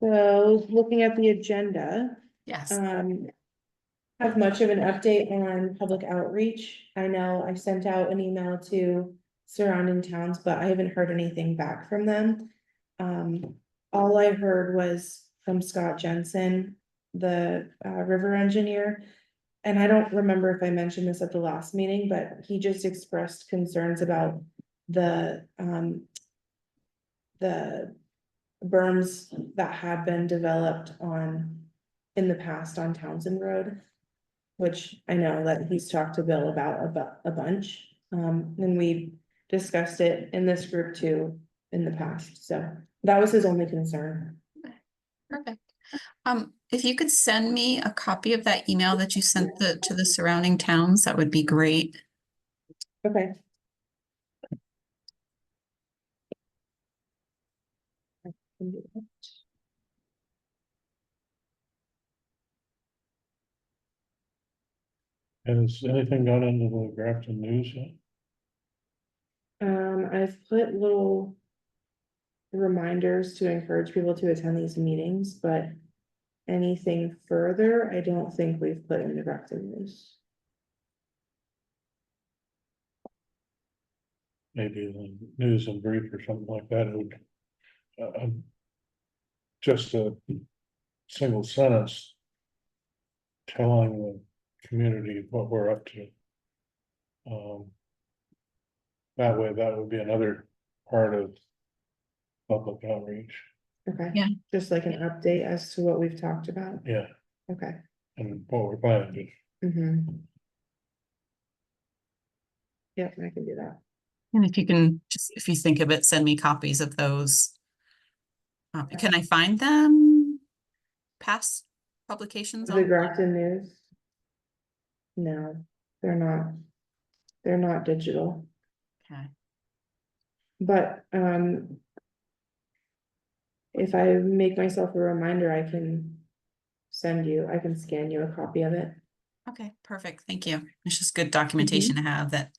So looking at the agenda, Yes. have much of an update on public outreach. I know I sent out an email to surrounding towns, but I haven't heard anything back from them. All I heard was from Scott Jensen, the river engineer. And I don't remember if I mentioned this at the last meeting, but he just expressed concerns about the berms that had been developed in the past on Townsend Road. Which I know that he's talked to Bill about a bunch, and we discussed it in this group too in the past, so that was his only concern. Perfect. If you could send me a copy of that email that you sent to the surrounding towns, that would be great. Okay. I can do that. Has anything gone into the Grafton News yet? I've put little reminders to encourage people to attend these meetings, but anything further, I don't think we've put in the Grafton News. Maybe the news and brief or something like that, it would. Just a single sentence. Telling the community what we're up to. That way, that would be another part of public outreach. Okay. Yeah. Just like an update as to what we've talked about. Yeah, Okay. and what we're planning to. Mm-hmm. Yep, I can do that. And if you can, just if you think of it, send me copies of those. Can I find them? Past publications The on? Grafton News? No, they're not. They're not digital, Okay. but, if I make myself a reminder, I can I can scan you a copy of it. Okay, perfect. Thank you. It's just good documentation to have that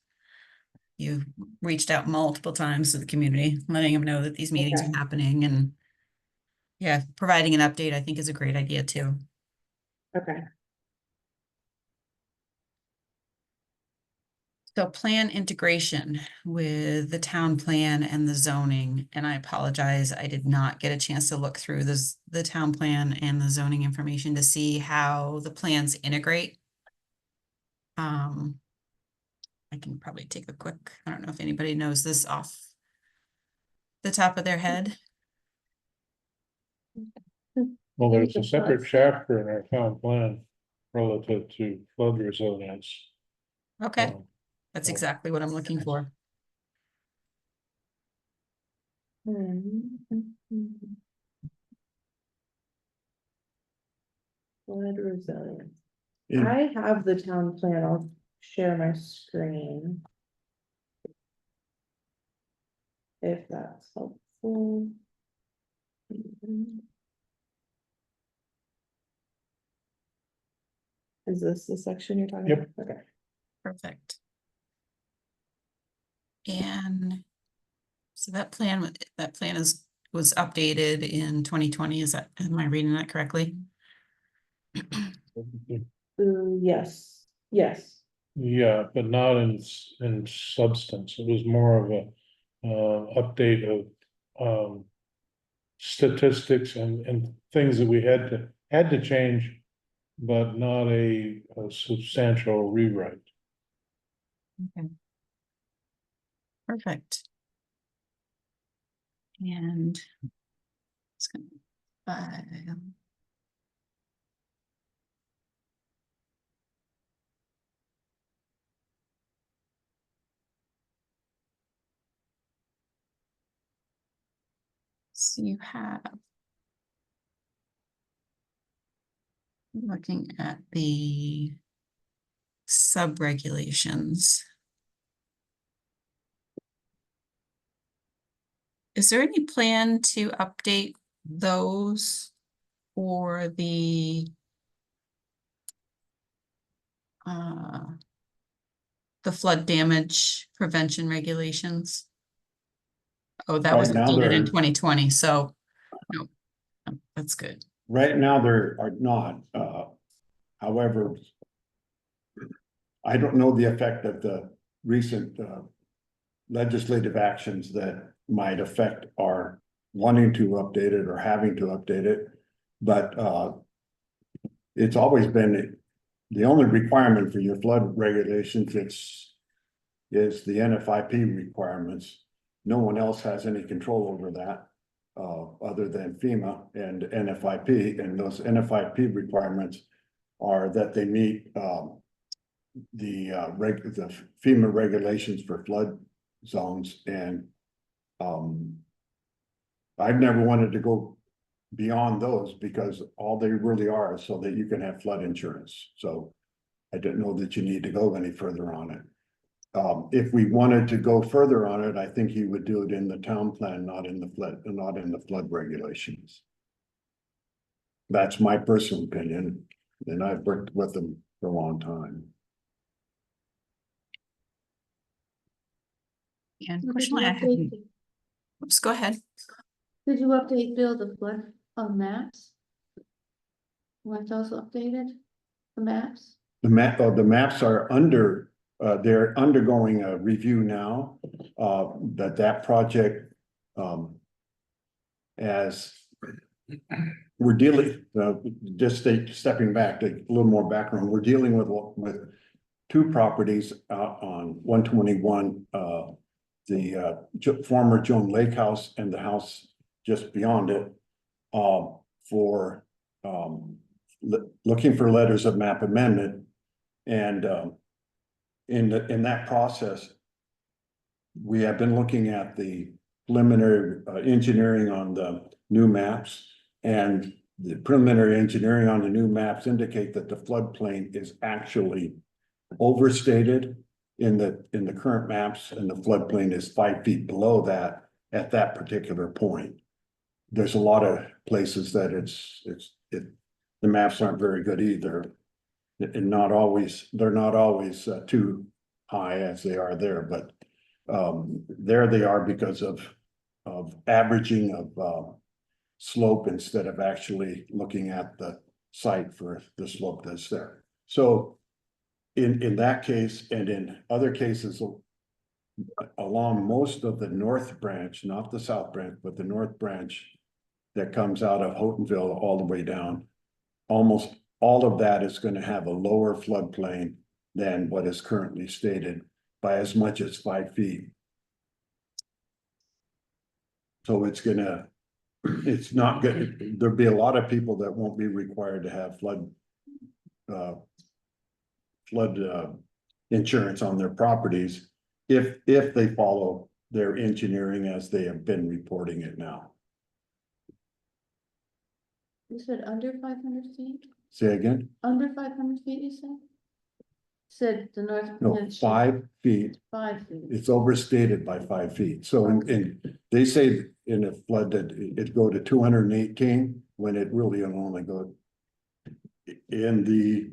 you've reached out multiple times to the community, letting them know that these meetings Okay. are happening, and yeah, providing an update, I think, is a great idea too. Okay, So plan integration with the town plan and the zoning, and I apologize, I did not get a chance to look through the town plan and the zoning information to see how the plans integrate. I can probably take a quick, I don't know if anybody knows this off the top of their head. Well, there's a separate chapter in our town plan relative to flood resilience. Okay, that's exactly what I'm looking for. flood resilience. Yeah. I have the town plan, I'll share my screen. If that's helpful. Is this the section you're talking Yep. about? Okay. Perfect. And so that plan was updated in 2020. Am I reading that correctly? Yes, yes. Yeah, but not in substance. It was more of a update of statistics and things that we had to change, but not a substantial rewrite. Okay. Perfect. And it's gonna file. So you have, looking at the sub-regulations. Is there any plan to update those for the flood damage prevention regulations? Oh, that was Right now updated in they're- 2020, so no. That's good. Right now, there are not, however. I don't know the effect of the recent, legislative actions that might affect our wanting to update it or having to update it. But, it's always been the only requirement for your flood regulations, is the NFIP requirements. No one else has any control over that, other than FEMA and NFIP, and those NFIP requirements are that they meet, the FEMA regulations for flood zones, and I've never wanted to go beyond those, because all they really are is so that you can have flood insurance. So I didn't know that you need to go any further on it. If we wanted to go further on it, I think you would do it in the town plan, not in the flood regulations. That's my personal opinion, and I've worked with them for a long time. And Did question you I had, update- oops, go ahead. Did you update Bill the flood on maps? Want those updated, the maps? The maps are under, they're undergoing a review now, that project, as we're dealing, stepping back, a little more background, we're dealing with two properties out on 121, the former Joan Lake House and the house just beyond it, for looking for letters of map amendment. And in that process, we have been looking at the preliminary engineering on the new maps, and the preliminary engineering on the new maps indicate that the floodplain is actually overstated in the current maps, and the floodplain is 5 feet below that at that particular point. There's a lot of places that the maps aren't very good either. And they're not always too high as they are there, but there they are because of averaging of slope instead of actually looking at the site for the slope that's there. So in that case, and in other cases along most of the north branch, not the south branch, but the north branch that comes out of Houghtonville all the way down, almost all of that is going to have a lower floodplain than what is currently stated by as much as 5 feet. So it's not good. There'll be a lot of people that won't be required to have flood insurance on their properties if they follow their engineering as they have been reporting it now. You said under 500 feet? Say again? Under 500 feet, you said? Said the north. No, peninsula, 5 feet. 5 feet. It's overstated by 5 feet. So they say in a flood that it go to 218 when it really will only go. In the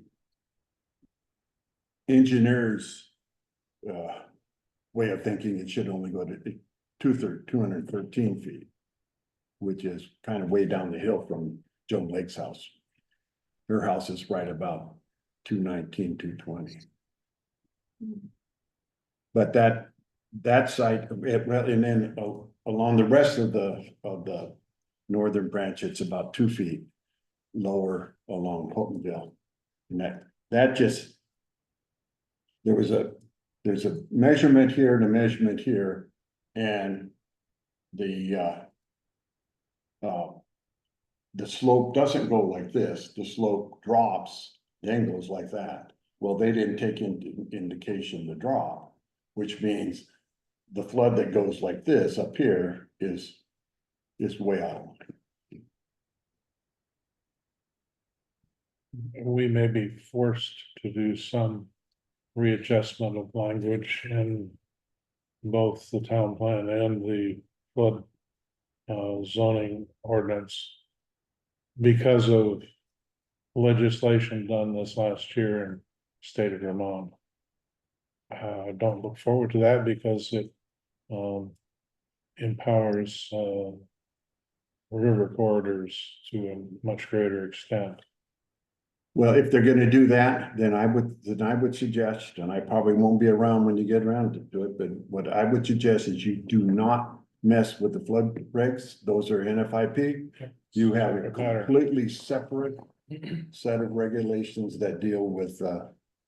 engineer's way of thinking, it should only go to 213 feet, which is kind of way down the hill from Joan Lake's house. Her house is right about 219, 220. But that site, and then along the rest of the northern branch, it's about 2 feet lower along Houghtonville. And that just, there's a measurement here and a measurement here, and the slope doesn't go like this. The slope drops, then goes like that. Well, they didn't take into indication the drop, which means the flood that goes like this up here is way out of line. We may be forced to do some readjustment of language in both the town plan and the flood zoning ordinance because of legislation done this last year in state of Vermont. I don't look forward to that because it empowers river corridors to a much greater extent. Well, if they're gonna do that, then I would suggest, and I probably won't be around when you get around to do it, but what I would suggest is you do not mess with the flood regs. Those are NFIP. You have a Separate matter. completely separate set of regulations that deal with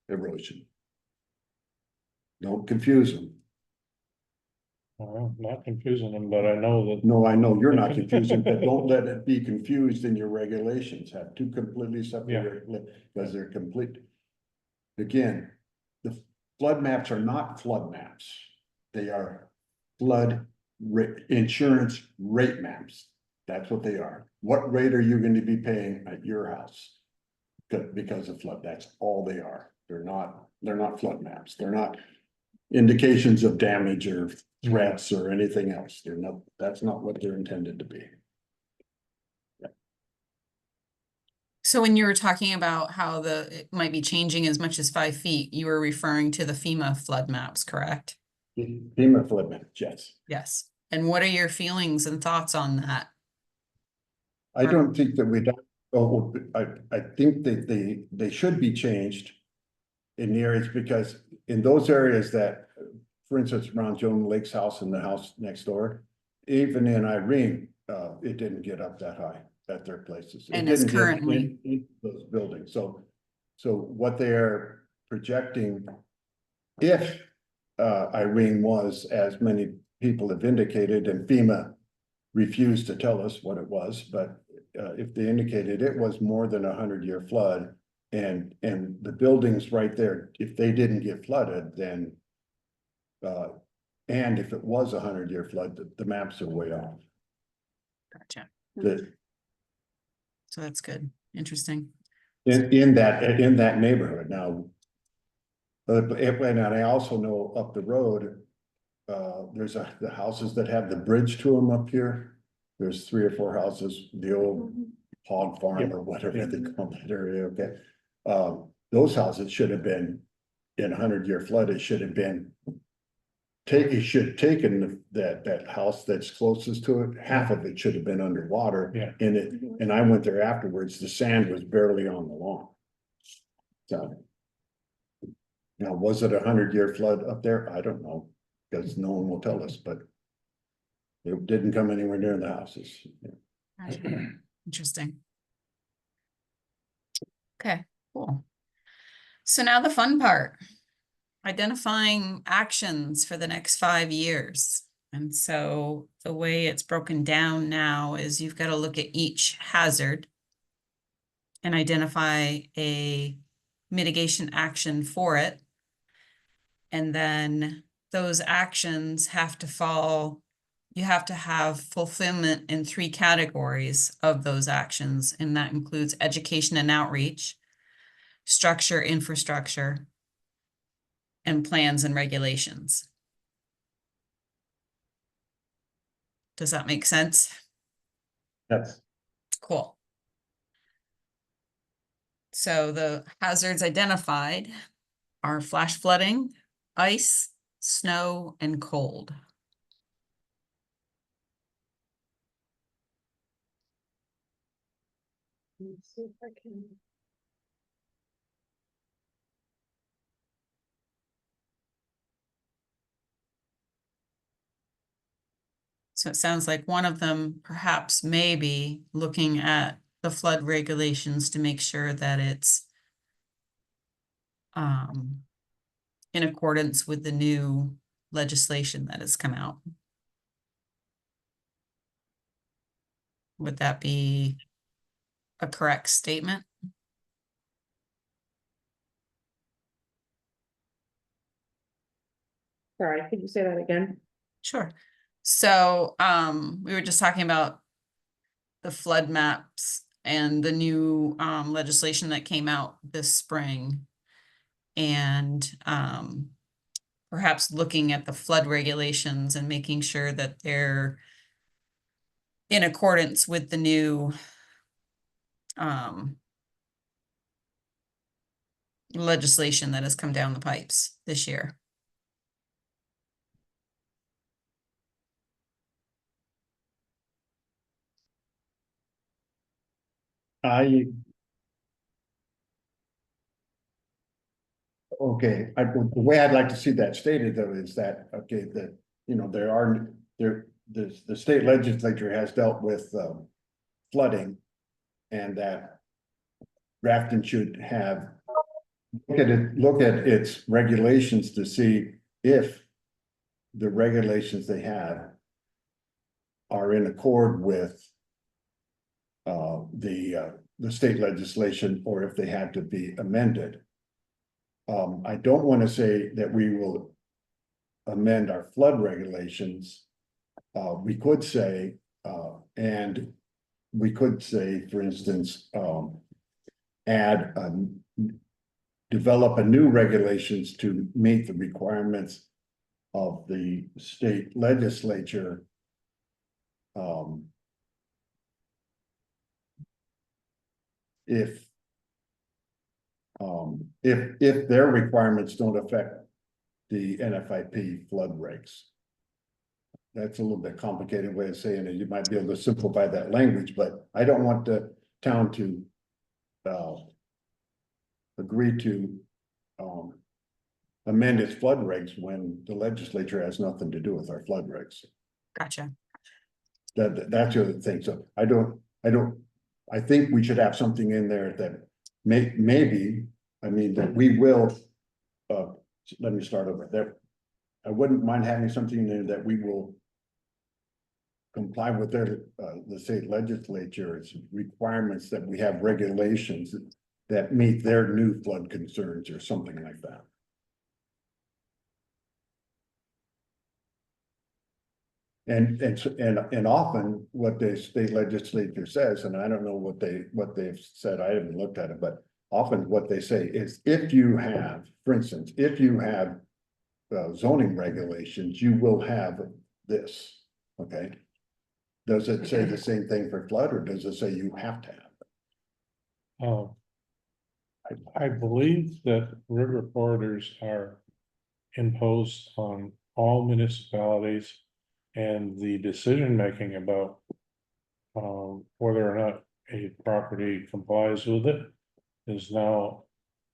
erosion. Don't confuse them. Well, not confusing them, but I know that. No, I know you're not confusing, but don't let it be confused in your regulations. Have two completely separate, because they're complete. Again, the flood maps are not flood maps. They are flood insurance rate maps. That's what they are. What rate are you going to be paying at your house? Because of flood, that's all they are. They're not flood maps. They're not indications of damage or threats or anything else. They're not, that's not what they're intended to be. So when you were talking about how it might be changing as much as 5 feet, you were referring to the FEMA flood maps, correct? FEMA flood maps, yes. Yes. And what are your feelings and thoughts on that? I don't think that I think that they should be changed in the areas, because in those areas that, for instance, around Joan Lake's house and the house next door, even in Irene, it didn't get up that high at their places. It And is didn't get currently. in those buildings. So what they're projecting, if Irene was, as many people have indicated, and FEMA refused to tell us what it was, but if they indicated it was more than 100-year flood, and the buildings right there, if they didn't get flooded, then and if it was 100-year flood, the maps are way off. Gotcha. So that's good. Interesting. in that neighborhood now. And I also know up the road, there's the houses that have the bridge to them up here. There's 3 or 4 houses, the old hog farm or whatever they call that area, okay? Those houses should have been, in 100-year flood, it should have been taken that house that's closest to it, half of it should have been underwater. Yeah. And I went there afterwards, the sand was barely on the lawn. So. Now, was it 100-year flood up there? I don't know, because no one will tell us, but. It didn't come anywhere near the houses. Gotcha. Interesting. Okay, cool. So now the fun part. Identifying actions for the next 5 years. And so the way it's broken down now is you've got to look at each hazard and identify a mitigation action for it. And then those actions have to fall, you have to have fulfillment in 3 categories of those actions. And that includes education and outreach, structure, infrastructure, and plans and regulations. Does that make sense? That's. Cool. So the hazards identified are flash flooding, ice, snow, and cold. Let's see if I can. So it sounds like one of them perhaps maybe looking at the flood regulations to make sure that it's in accordance with the new legislation that has come out. Would that be a correct statement? Sorry, could you say that again? Sure. So we were just talking about the flood maps and the new legislation that came out this spring. And perhaps looking at the flood regulations and making sure that they're in accordance with the new legislation that has come down the pipes this year. Okay, the way I'd like to see that stated though is that, okay, that, you know, the state legislature has dealt with, flooding. And that Grafton should look at its regulations to see if the regulations they have are in accord with the state legislation, or if they had to be amended. I don't want to say that we will amend our flood regulations. We could say, for instance, develop a new regulations to meet the requirements of the state legislature. If their requirements don't affect the NFIP flood regs. That's a little bit complicated way of saying it. You might be able to simplify that language, but I don't want the town to agree to amend its flood regs when the legislature has nothing to do with our flood regs. Gotcha. That's the other thing. So I think we should have something in there that maybe, I mean, that we will, let me start over there. I wouldn't mind having something in there that we will comply with their, the state legislature's requirements, that we have regulations that meet their new flood concerns or something like that. And often what the state legislature says, and I don't know what they've said, I haven't looked at it, but often what they say is, if you have, for instance, if you have zoning regulations, you will have this, okay? Does it say the same thing for flood, or does it say you have to have it? I believe that river corridors are imposed on all municipalities, and the decision-making about whether or not a property complies with it is now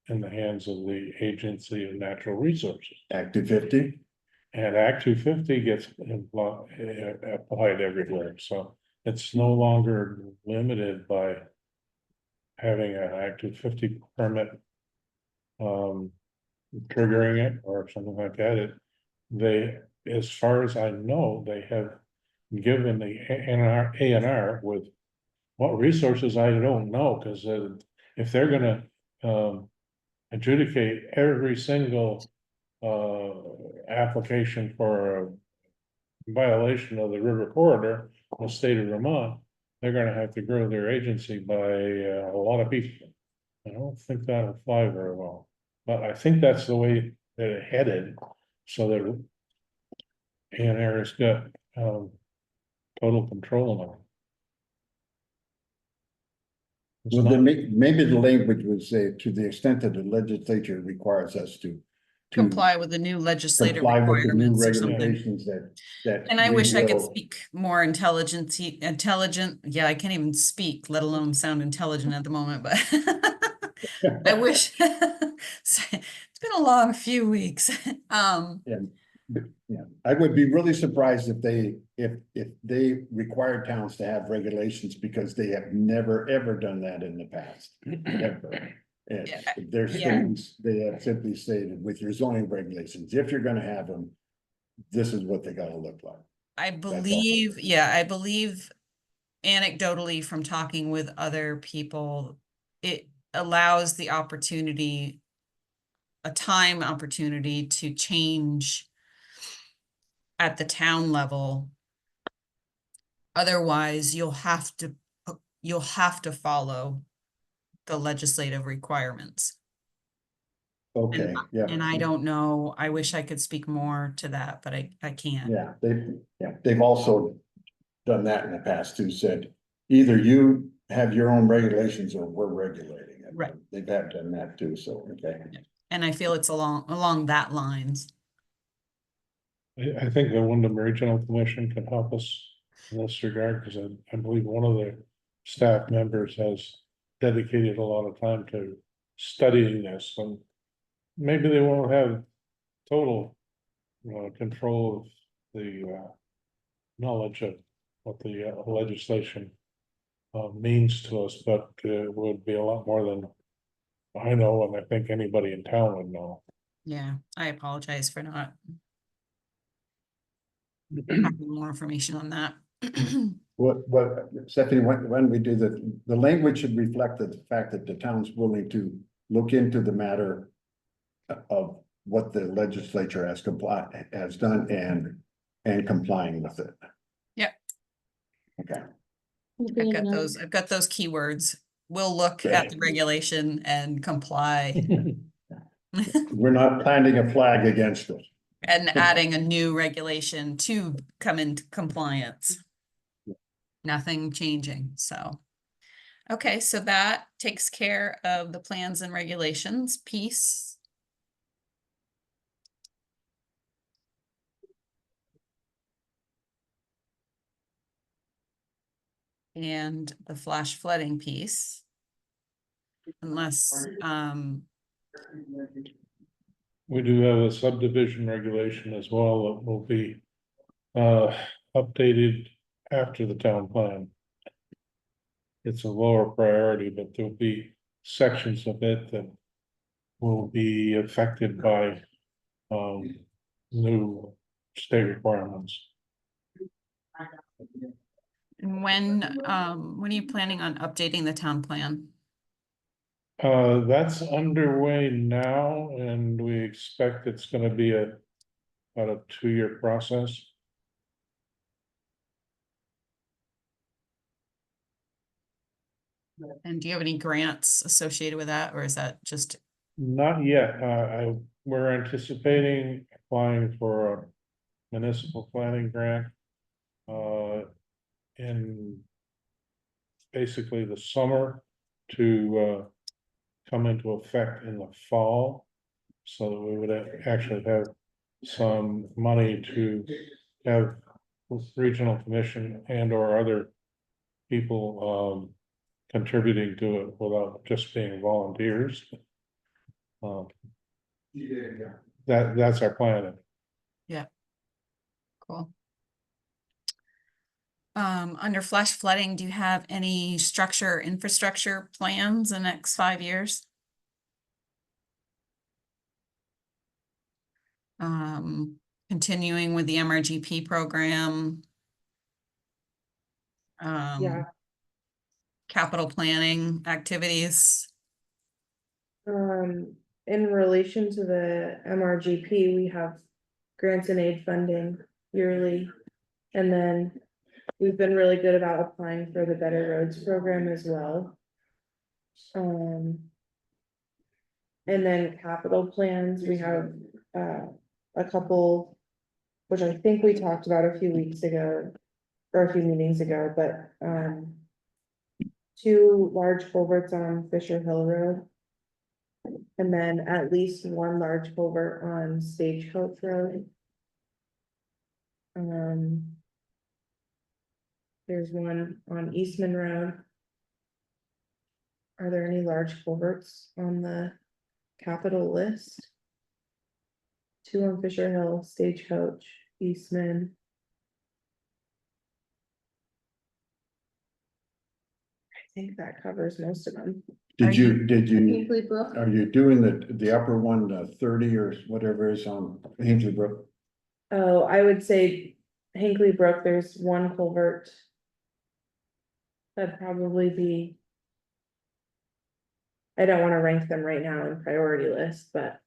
in the hands of the Agency of Natural Resources. Act 250? And Act 250 gets applied everywhere, so it's no longer limited by having an Act 250 permit triggering it or something like that. They, as far as I know, they have given the A&R with what resources, I don't know, because if they're gonna adjudicate every single application for a violation of the river corridor in the state of Vermont, they're gonna have to grow their agency by a lot of people. I don't think that'll fly very well, but I think that's the way that it headed, so that A&R has got total control on it. It's Well, not- then maybe the language would say, to the extent that the legislature requires us to Comply with the new legislative comply with the new requirements or something. regulations that. And I we wish I could will- speak more intelligent, yeah, I can't even speak, let alone sound intelligent at the moment, but I wish. It's been a long few weeks. Yeah, I would be really surprised if they required towns to have regulations, because they have never, ever done that in the past, ever. Their statements, they have simply stated, with your zoning regulations, if you're gonna have them, this is what they gotta look like. I believe, yeah, I believe anecdotally from talking with other people, it allows the opportunity, a time opportunity to change at the town level. Otherwise, you'll have to follow the legislative requirements. Okay, yeah. And I don't know, I wish I could speak more to that, but I can't. Yeah, they've also done that in the past too, said, either you have your own regulations or we're regulating it. Right. They've had done that too, so, okay. And I feel it's along that lines. I think the Wyndham Regional Commission can help us in this regard, because I believe one of the staff members has dedicated a lot of time to studying this, and maybe they won't have total control of the knowledge of what the legislation means to us, but it would be a lot more than I know, and I think anybody in town would know. Yeah, I apologize for not having more information on that. What, Stephanie, when we do the language should reflect the fact that the town's willing to look into the matter of what the legislature has done and complying with it. Yep. Okay. I've got those keywords. We'll look at the regulation and comply. We're not planting a flag against it. And adding a new regulation to come into compliance. Nothing changing, so. Okay, so that takes care of the plans and regulations piece. And the flash flooding piece. Unless, We do have a subdivision regulation as well that will be updated after the town plan. It's a lower priority, but there'll be sections of it that will be affected by new state requirements. and when are you planning on updating the town plan? That's underway now, and we expect it's gonna be about a 2-year process. And do you have any grants associated with that, or is that just, Not yet, we're anticipating applying for a municipal planning grant. In basically the summer to come into effect in the fall. So that we would actually have some money to have regional commission and or other people contributing to it without just being volunteers. That's our plan. cool. Under flash flooding, do you have any structure or infrastructure plans in the next 5 years? Continuing with the MRGP program. Yeah. Capital planning activities. In relation to the MRGP, we have grants and aid funding yearly. And then we've been really good about applying for the Better Roads program as well. And then capital plans, we have a couple, which I think we talked about a few weeks ago, or a few meetings ago, but 2 large culverts on Fisher Hill Road. And then at least 1 large culvert on Stagecoach Road. There's one on Eastman Road. Are there any large culverts on the capital list? 2 on Fisher Hill, Stagecoach, Eastman. I think that covers most of them. Did you, Hinkley Brook, are you doing the upper one, 30 or whatever is on Hinkley Brook? Oh, I would say Hinkley Brook, there's 1 culvert. That'd probably be. I don't wanna rank them right now in priority list, but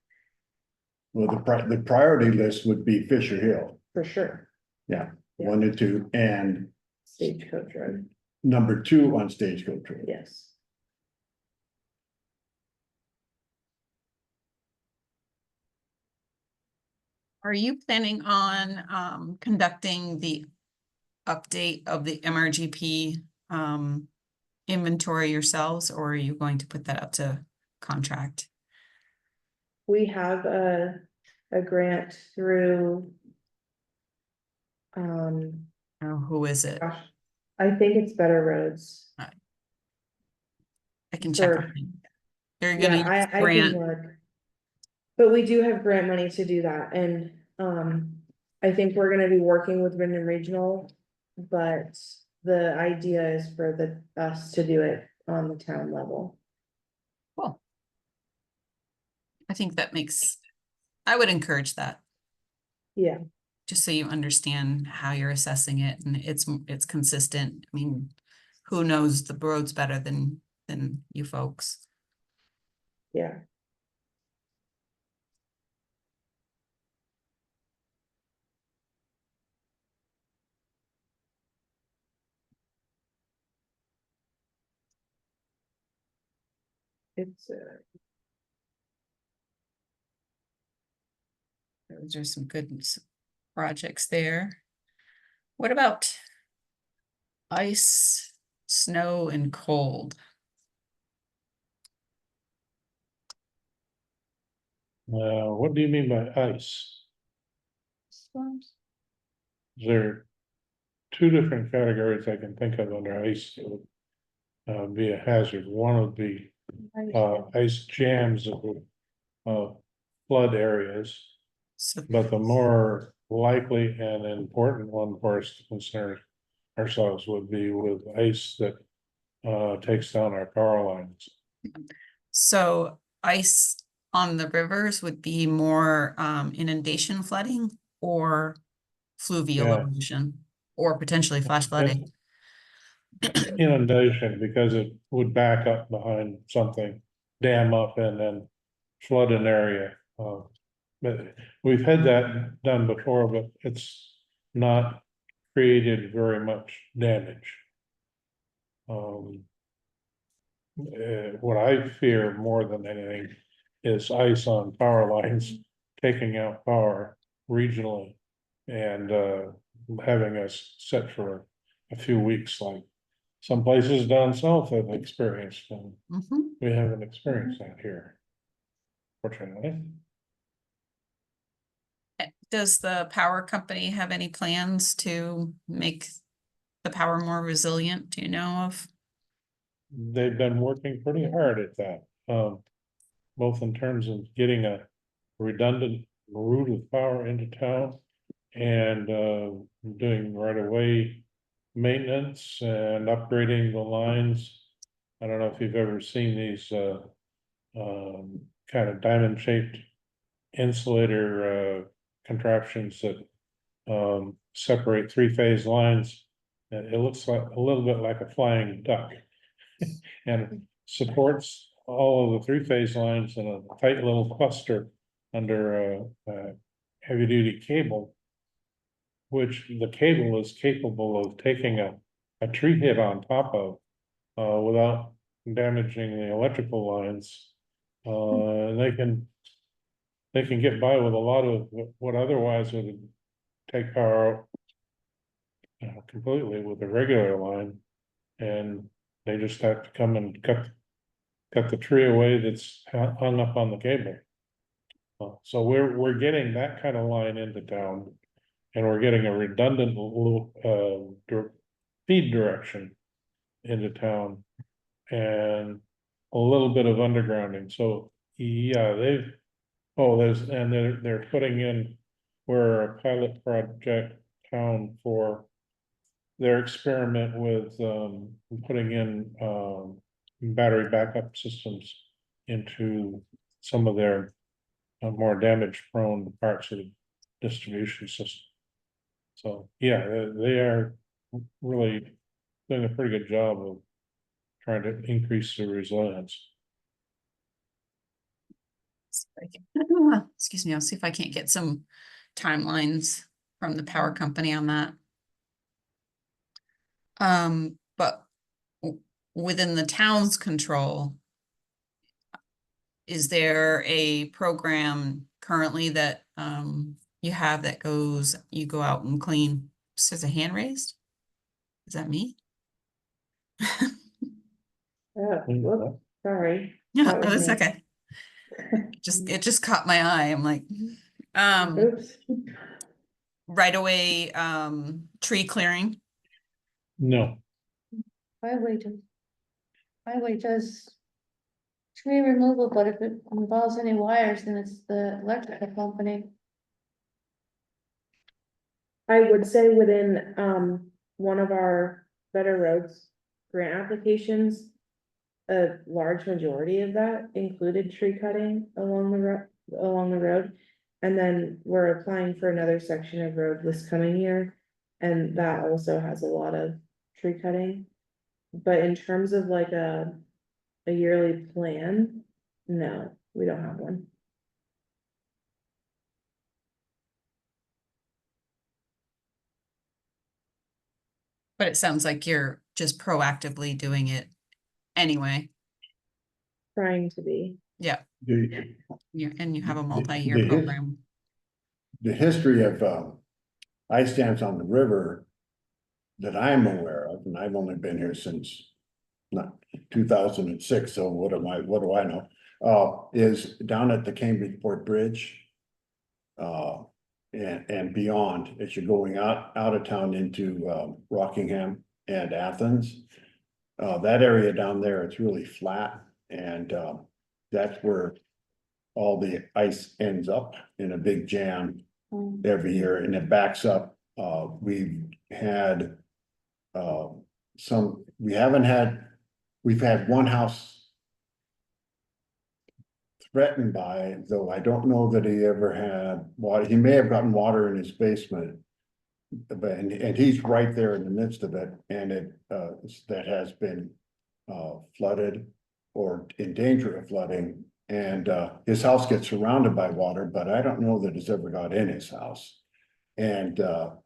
Well, the priority list would be Fisher Hill, for sure, 1 and 2, and Stagecoach Road, number 2 on Stagecoach Road. yes. Are you planning on conducting the update of the MRGP inventory yourselves, or are you going to put that up to contract? We have a grant through. Oh, who is it? Gosh, I think it's Better Roads. Right. I can check. For- on it. They're Yeah, gonna use I can grant. look. But we do have grant money to do that, and, I think we're gonna be working with Minden Regional. But the idea is for us to do it on the town level. Cool. I think that I would encourage that, Yeah, just so you understand how you're assessing it and it's consistent. I mean, who knows the roads better than you folks? yeah. It's, Those are some good projects there. What about ice, snow, and cold? What do you mean by ice? Storms. There are two different categories I can think of under ice that would be a hazard. One would be ice jams that would flood areas. So But the more likely and important one for us to concern ourselves would be with ice that takes down our power lines. So ice on the rivers would be more inundation flooding or fluvial Yeah. erosion or potentially flash flooding. Inundation, because it would back up behind something, dam up and then flood an area. But we've had that done before, but it's not created very much damage. What I fear more than anything is ice on power lines, taking out power regionally. And having us set for a few weeks, like some places down south have experienced, and Mhm. we haven't experienced that here. Fortunately, Does the power company have any plans to make the power more resilient? Do you know of? they've been working pretty hard at that, both in terms of getting a redundant route of power into town and doing right away maintenance and upgrading the lines. I don't know if you've ever seen these kind of diamond shaped insulator contraptions that separate three-phase lines. And it looks like a little bit like a flying duck. And supports all of the three-phase lines in a tight little cluster under a heavy-duty cable, which the cable is capable of taking a tree hit on top of without damaging the electrical lines. And they can get by with a lot of what otherwise would take power out completely with a regular line. And they just have to come and cut the tree away that's hung up on the cable. So we're getting that kind of line into town. And we're getting a redundant feed direction into town. And a little bit of undergrounding, so, yeah, they're putting in. We're a pilot project town for their experiment with, putting in, battery backup systems into some of their more damage prone parts of the distribution system. So, yeah, they are really doing a pretty good job of trying to increase the resilience. Excuse me, I'll see if I can't get some timelines from the power company on that. But within the town's control, is there a program currently that you have that you go out and clean? Says a hand raised? Is that me? Whoops, sorry. No, That was that's me. okay. It just caught my eye. I'm like, Oops. right away, tree clearing. No, Highway does tree removal, but if it involves any wires, then it's the electrical company. I would say within, one of our Better Roads grant applications, a large majority of that included tree cutting along the road. And then we're applying for another section of road this coming year, and that also has a lot of tree cutting. But in terms of like a yearly plan, no, we don't have one. But it sounds like you're just proactively doing it anyway. Trying to be. Yeah, The, and you have a multi-year the his- program. the history of, ice dams on the river that I'm aware of, and I've only been here since not 2006, so what do I know? Is down at the Cambridgeport Bridge. And beyond, as you're going out of town into, Rockingham and Athens. That area down there, it's really flat, and, that's where all the ice ends up in a big jam every year, and it backs up. We've had, we've had one house threatened by, though I don't know that he ever had water. He may have gotten water in his basement. But, and he's right there in the midst of it, and it, that has been, flooded or in danger of flooding. And, his house gets surrounded by water, but I don't know that it's ever got in his house. And, and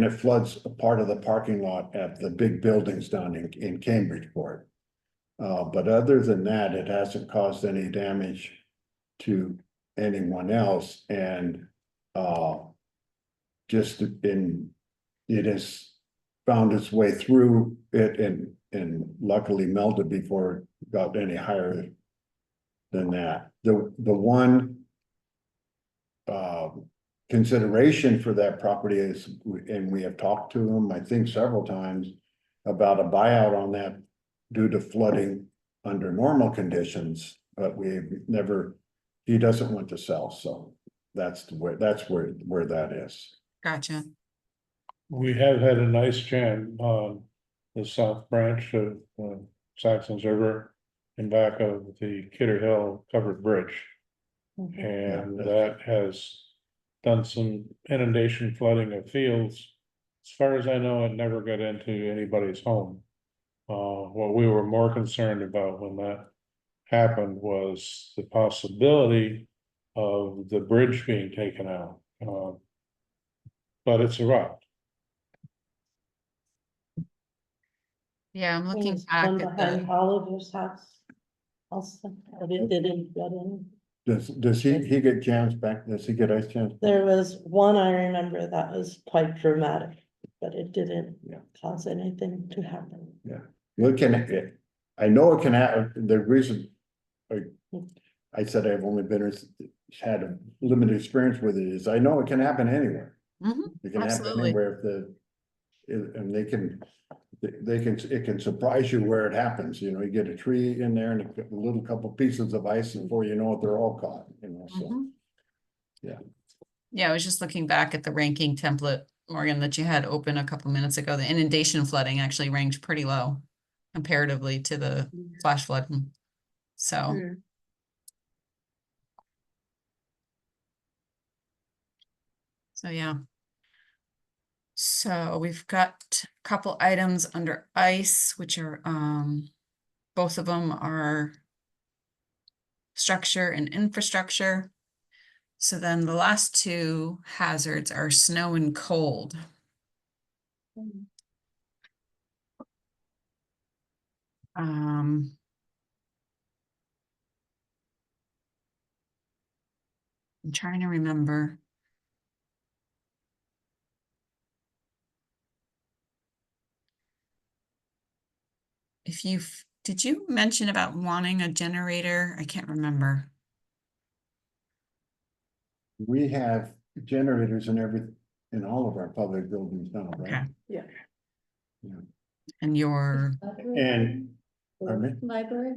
it floods a part of the parking lot at the big buildings down in Cambridgeport. But other than that, it hasn't caused any damage to anyone else, and, it has found its way through it and luckily melted before it got any higher than that. The one consideration for that property is, and we have talked to him, I think several times, about a buyout on that due to flooding under normal conditions, but we've never, he doesn't want to sell, so that's where that is. Gotcha. We have had a nice jam on the south branch of Saxon's River in back of the Kidder Hill covered bridge. And that has done some inundation flooding of fields. As far as I know, it never got into anybody's home. What we were more concerned about when that happened was the possibility of the bridge being taken out. But it survived. Yeah, I'm looking There's back one at behind the, Oliver's house. Also, but it didn't get in. Does he get jams back? Does he get ice jams? There was one I remember that was quite dramatic, but it didn't Yeah. cause anything to happen. Look, I know it can happen. The reason I said I've only had a limited experience with it is I know it can happen anywhere. Mhm, It can happen absolutely. anywhere and it can surprise you where it happens, you get a tree in there and a little couple pieces of ice, and before you know it, they're all caught, so. Mhm. Yeah. Yeah, I was just looking back at the ranking template, Morgan, that you had open a couple minutes ago. The inundation flooding actually ranked pretty low comparatively to the flash flooding. So. Mm. So, yeah. So we've got a couple items under ice, which are, both of them are structure and infrastructure. So then the last two hazards are snow and cold. Um, I'm trying to remember. Did you mention about wanting a generator? I can't remember. We have generators in all of our public buildings now, right? Okay. Yeah. And your, And, pardon me? Library,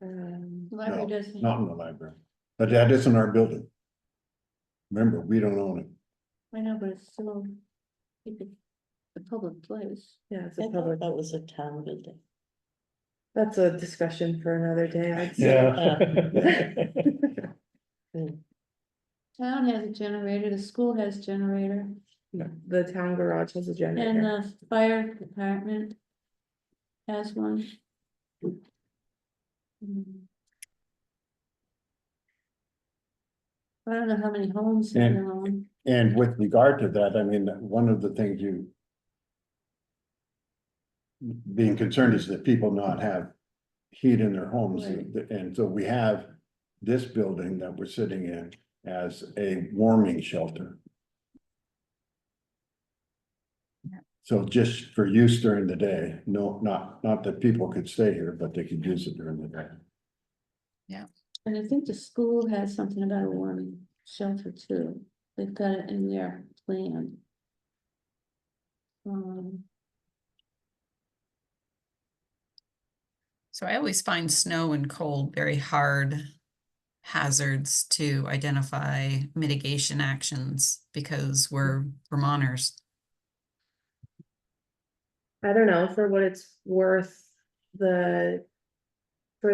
Library No, doesn't. not in the library, but that isn't our building. Remember, we don't own it. I know, but it's still. It's a public place. Yeah, it's I a thought public, that was a town building. that's a discussion for another day, I'd say. Yeah. Town has a generator, the school has generator, No, the town garage has a and generator. the fire department has one. I don't know how many homes they And- own. And with regard to that, I mean, one of the things you. Being concerned is that people not have heat in their homes, Right. and so we have. This building that we're sitting in as a warming shelter. So just for use during the day, no, not that people could stay here, but they could use it during the day. And I think the school has something about a warming shelter too. They've got it in their plan. So I always find snow and cold very hard hazards to identify mitigation actions because we're Vermonters. I don't know, for what it's worth, for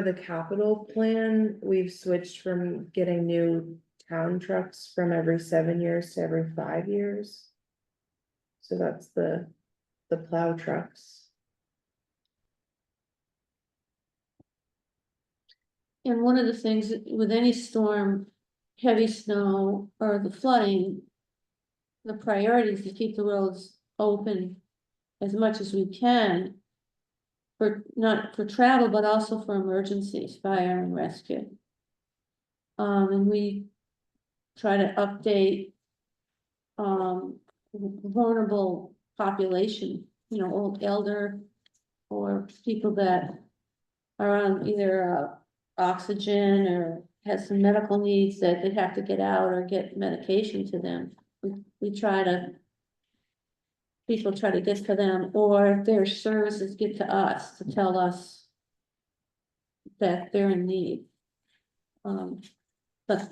the capital plan, we've switched from getting new town trucks from every 7 years to every 5 years. So that's the plow trucks. And one of the things with any storm, heavy snow or the flooding. The priority is to keep the roads open as much as we can. For not for travel, but also for emergencies, fire and rescue. And we try to update. Vulnerable population, old elder. Or people that are on either oxygen or has some medical needs that they have to get out or get medication to them. We try to. People try to get to them, or their services get to us to tell us. That they're in need. But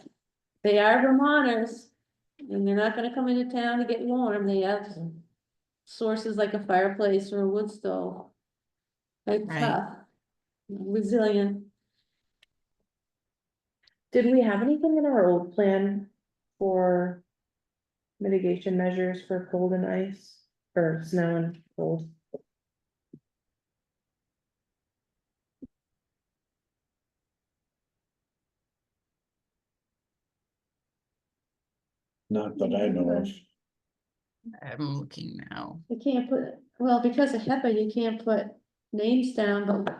they are Vermonters. And they're not gonna come into town to get warm, they have sources like a fireplace or a wood stove. They're Right. tough, resilient. Did we have anything in our old plan for mitigation measures for cold and ice, or snow and cold? Not that I know of. I'm looking now. You can't put, well, because of HEPA, you can't put names down, but.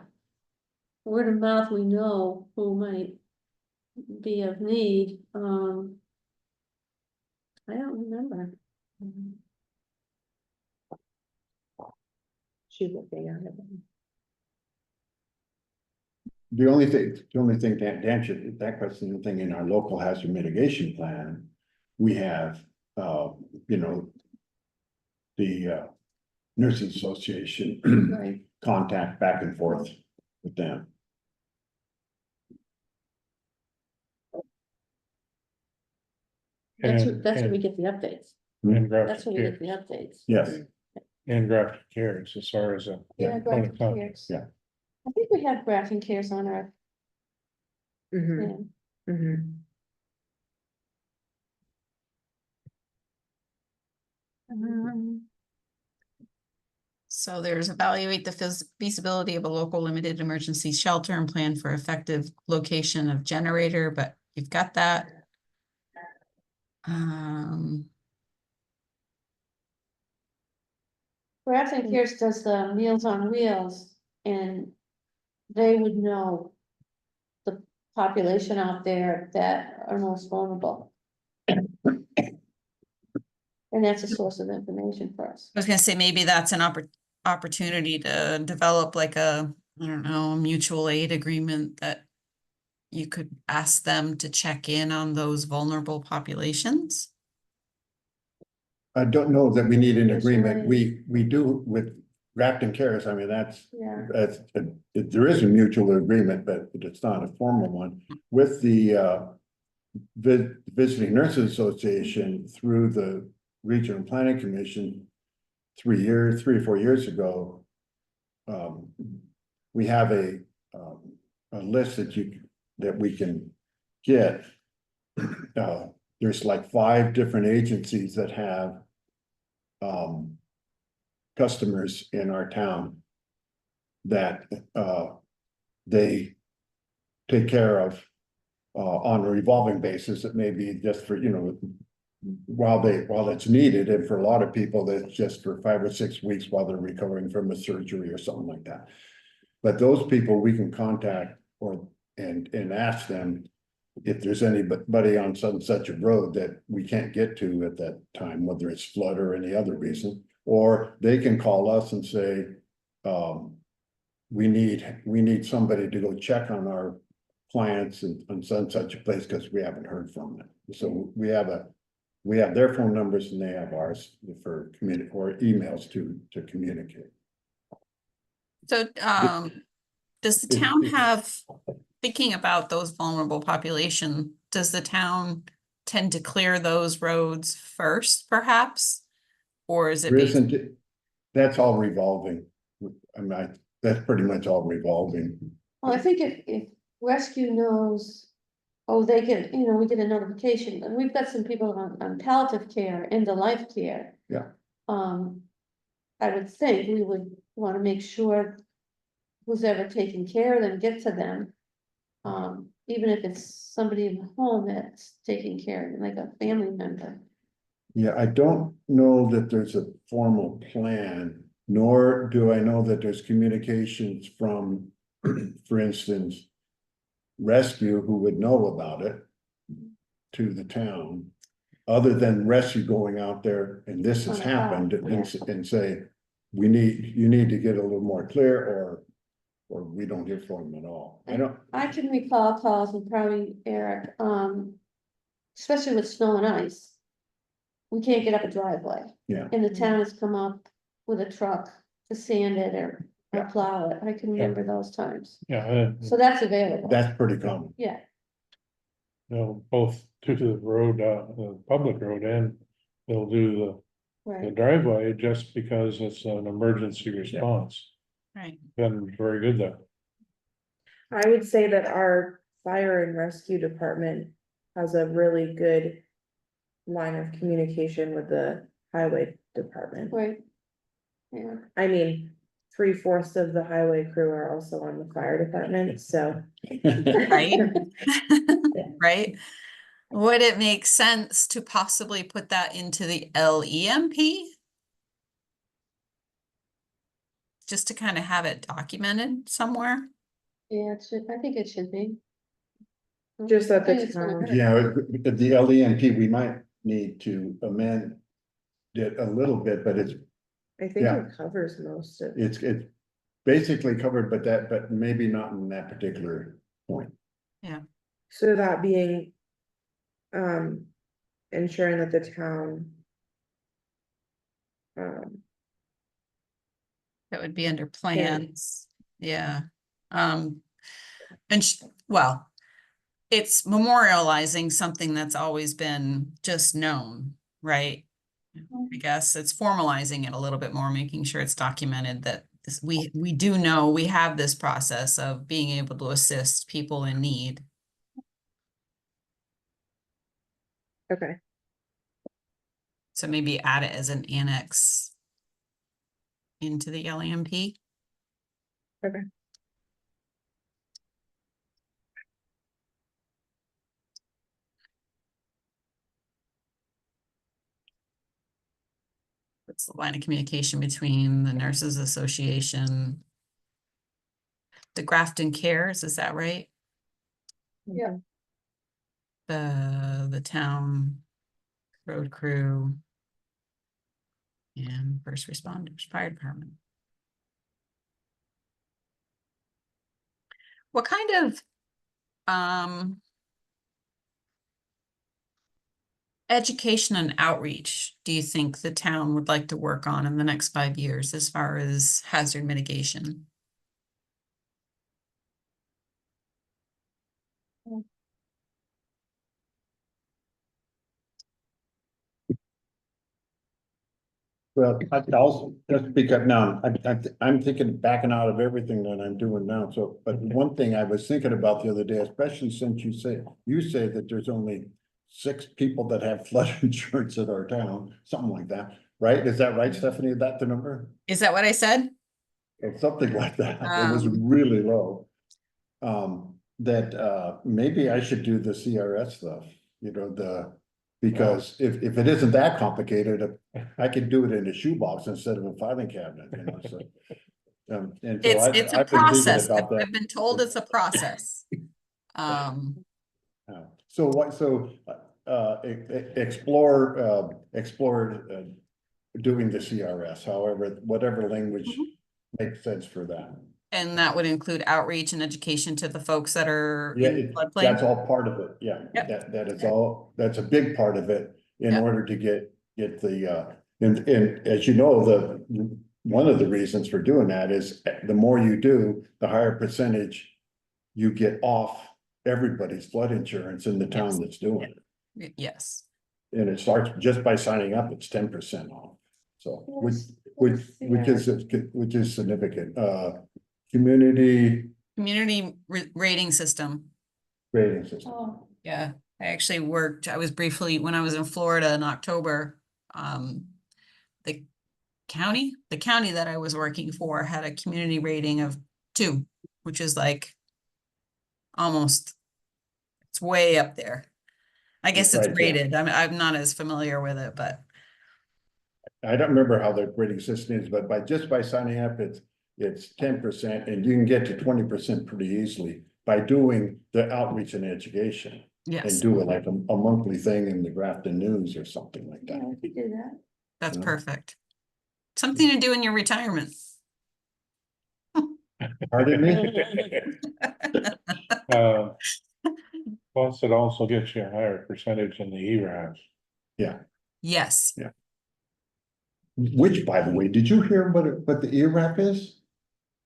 Word of mouth, we know who might be of need, I don't remember. She's looking at it. The only thing to answer that question, the thing in our local hazard mitigation plan, we have, the nursing association Right, contact back and forth with them. that's And- where we and- get the updates, And that's graphic where we get the cares, updates. Yes, and graphic cares as far as a. Yeah, point of graphic contact. cares. Yeah. I think we have graphic cares on our, Mm-hmm, yeah. mm-hmm. So there's evaluate the feasibility of a local limited emergency shelter and plan for effective location of generator, but you've got that. Graphic cares does the Meals on Wheels, and they would know. The population out there that are most vulnerable. And that's a source of information for us. I was gonna say, maybe that's an opportunity to develop like a, I don't know, a mutual aid agreement that you could ask them to check in on those vulnerable populations. I don't know that we need an Yes, agreement, right. we do with Grafton Cares, I mean, that's, Yeah, there is a mutual agreement, but it's not a formal one. With the Visiting Nurses Association through the Regional Planning Commission 3 or 4 years ago. We have a list that we can get. There's like 5 different agencies that have customers in our town that they take care of on a revolving basis. It may be just for, while it's needed, and for a lot of people, that's just for 5 or 6 weeks while they're recovering from a surgery or something like that. But those people we can contact and ask them if there's anybody on such a road that we can't get to at that time, whether it's flood or any other reason, or they can call us and say, we need somebody to go check on our clients and such a place because we haven't heard from them. So we have their phone numbers and they have ours for or emails to communicate. So, does the town have, thinking about those vulnerable population, does the town tend to clear those roads first, perhaps? Or is it There based? isn't, that's all revolving. I mean, that's pretty much all revolving. well, I think if rescue knows, oh, they get, we get a notification, and we've got some people on palliative care, end of life care. Yeah. I would think we would wanna make sure who's ever taking care of them, get to them. Even if it's somebody in the home that's taking care of them, like a family member. Yeah, I don't know that there's a formal plan, nor do I know that there's communications from, for instance, rescue who would know about it to the town, other than rescue going out there and this has On a call, happened yeah. and say, you need to get a little more clear or we don't hear from them at all. I can recall calls and probably Eric, especially with snow and ice. We can't get up a driveway. Yeah. And the town has come up with a truck to sand it or plow it. I can remember those times. Yeah, So that's available. That's pretty common. Yeah, both to the road, the public road, and they'll do the right. driveway just because it's an emergency response. Right. Been very good there. I would say that our fire and rescue department has a really good line of communication with the highway department. Right. Yeah, I mean, 3/4 of the highway crew are also on the fire department, so. Right? Right? Would it make sense to possibly put that into the LEMP? Just to kind of have it documented somewhere? yeah, I think it should be. Just that the I think it's gonna town- hurt. Yeah, at the LEMP, we might need to amend it a little bit, but it's I think Yeah. it covers most of. it's basically covered, but maybe not in that particular point. So that being. Ensuring that the town. That would be under plans, yeah. And well, it's memorializing something that's always been just known, right? I guess it's formalizing it a little bit more, making sure it's documented that this, we do know we have this process of being able to assist people in need. Okay, So maybe add it as an annex into the LEMP. okay. It's the line of communication between the Nurses Association. The Grafton Cares, is that right? Yeah. The town road crew. And first responders, fire department. What kind of education and outreach do you think the town would like to work on in the next 5 years as far as hazard mitigation? Well, I also, just because now, I'm thinking backing out of everything that I'm doing now, so, but one thing I was thinking about the other day, especially since you say that there's only 6 people that have flood insurance in our town, something like that, right? Is that right, Stephanie? Is that the number? Is that what I said? Or something like that. It was Um. really low. Maybe I should do the CRS stuff, because if it isn't that complicated, I could do it in a shoebox instead of a filing cabinet, so. And so It's a I've been thinking process. about that. I've been told it's a process. So explore doing the CRS, however, whatever language makes sense for that. And that would include outreach and education to the folks that are Yeah, in that's floodplain. all part of it, yeah, Yep. that is all, that's a big part of it in Yep. order to get the, and as you know, one of the reasons for doing that is the more you do, the higher percentage you get off everybody's flood insurance in the town Yes. that's doing it. Yes. And it starts just by signing up, it's 10% off, so, which is significant, community Community rating system. rating system. Oh, Yeah, I was briefly, when I was in Florida in October, the county that I was working for had a community rating of 2, which is like almost, it's way up there. I guess it's Right, yeah. rated. I'm not as familiar with it, but I don't remember how the rating system is, but by signing up, it's 10%, and you can get to 20% pretty easily by doing the outreach and education. yes, And do it like a monthly thing in the Grafton News or something like yeah, that. we could do that. that's Yeah. perfect. Something to do in your retirement. Pardon me? Plus it also gets you a higher percentage in the ERAS. Yeah, Yes, which, by the way, did you hear what the ERAP is?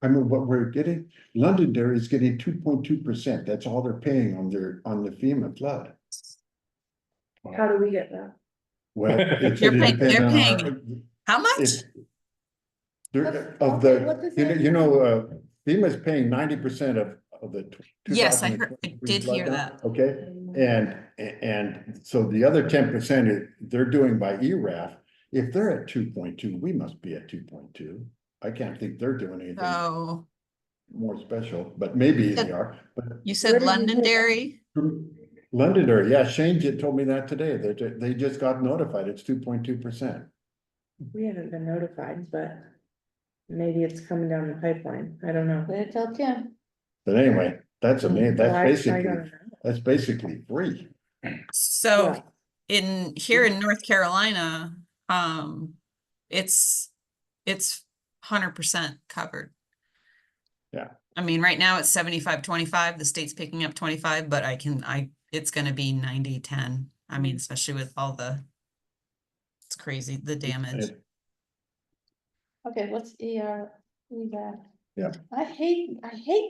I mean, what we're getting, Londonderry is getting 2.2%, that's all they're paying on the FEMA flood. How do we get that? Well, it's They're gonna paying- depend they're on paying- how much? It's. They're, of Okay, what does the, that FEMA's paying 90% of the. Yes, I did 2023 hear flood, that. Okay, and so the other 10% they're doing by ERAF. If they're at 2.2, we must be at 2.2. I can't think they're doing anything So more special, but maybe they are, but. you Where said did you hear that? Londonderry? Londonderry, yeah, Shane told me that today, they just got notified, it's 2.2%. We haven't been notified, but maybe it's coming down the pipeline. I don't know. Better tell Tim. But anyway, that's amazing, Well, I that's gotta know. basically free. So Well, here in North Carolina, it's 100% covered. Yeah. I mean, right now it's 75-25, the state's picking up 25, but it's gonna be 90-10. I mean, especially with all it's crazy, the damage. Okay, what's ERAF? Yeah. I hate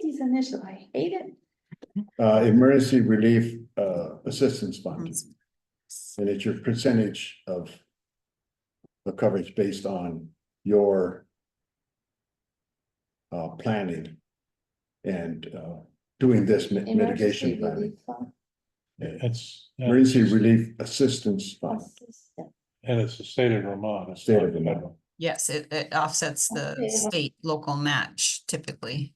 these initials, I hate it. Emergency Relief Assistance Fund, Mm. and it's your percentage of the coverage based on your planning and doing this mitigation Emergency planning. relief fund It's. Emergency Relief Assistance Fund. assistant. And it's the state of Vermont. It's State not of Vermont. federal. Yes, it offsets the Okay. state local match typically.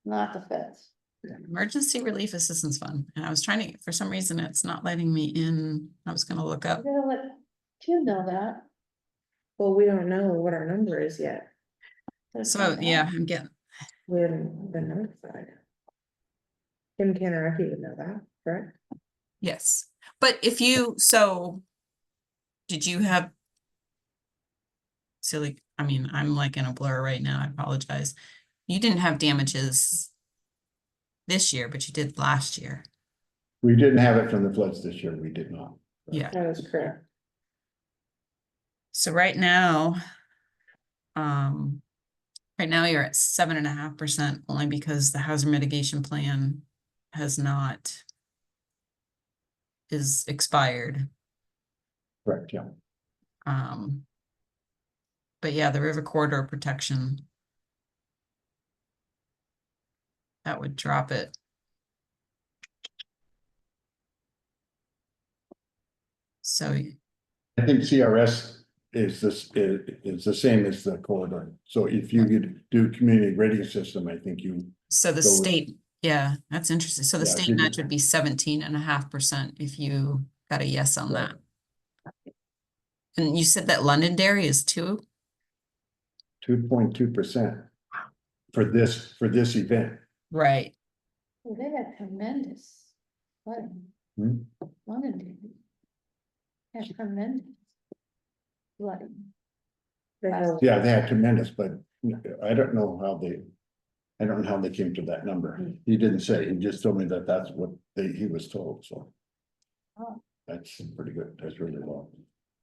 Not the feds. Emergency Relief Assistance Fund. And I was trying to, for some reason, it's not letting me in. I was gonna look I'm up. gonna let Tim know that. well, we don't know what our number is yet. So, yeah, I'm getting, We haven't been notified. Kim Canaraki would know that, correct? yes. But did you have silly, I mean, I'm like in a blur right now. I apologize. You didn't have damages this year, but you did last year. We didn't have it from the floods this year, we did not. Yeah, That is correct. so right now, right now you're at 7.5% only because the hazard mitigation plan has not is expired. Correct, yeah. Um, but yeah, the river corridor protection. That would drop it. So, I think CRS is is the same as the corridor. So if you could do community rating system, I think you, so the So with- state, yeah, that's interesting. So the Yeah, if state you match did- would be 17.5% if you got a yes on Right. that. And you said that Londonderry is 2? 2.2% for this event. Right. Well, they had tremendous flooding. Hmm? London had tremendous flooding. They have- Yeah, they had tremendous, but I don't know how they came to that number. He didn't say, he just told me that that's what he was told, so. Oh. That's pretty good, that's really low.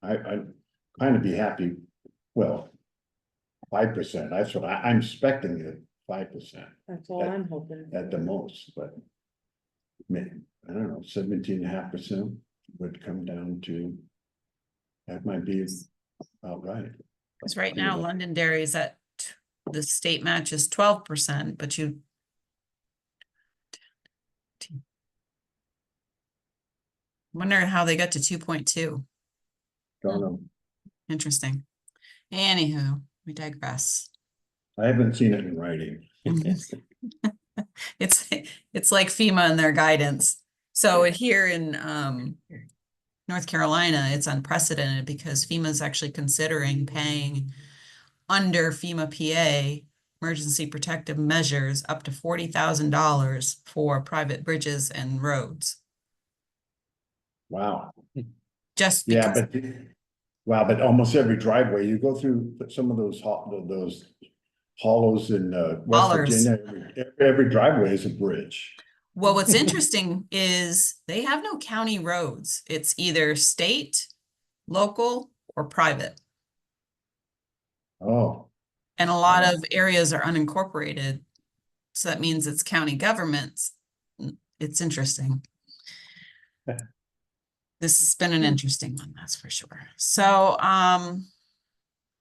I'd kind of be happy, well. 5%, that's what I'm expecting it, 5% That's all I'm hoping. at the most, but. Maybe, I don't know, 17.5% would come down to. That might be about right. Because right now Londonderry is at, the state match is 12%, but you. Wonder how they got to 2.2. Don't know, Interesting. Anywho, we digress. I haven't seen it in writing. It's like FEMA and their guidance. So here in North Carolina, it's unprecedented because FEMA is actually considering paying under FEMA PA emergency protective measures up to $40,000 for private bridges and roads. Wow, Just yeah, because, but, wow, but almost every driveway, you go through some of those hollows in West Hollers. Virginia, every driveway is a bridge. well, what's interesting is they have no county roads. It's either state, local, or private. Oh, And a lot Wow. of areas are unincorporated. So that means it's county governments. It's interesting. This has been an interesting one, that's for sure. So,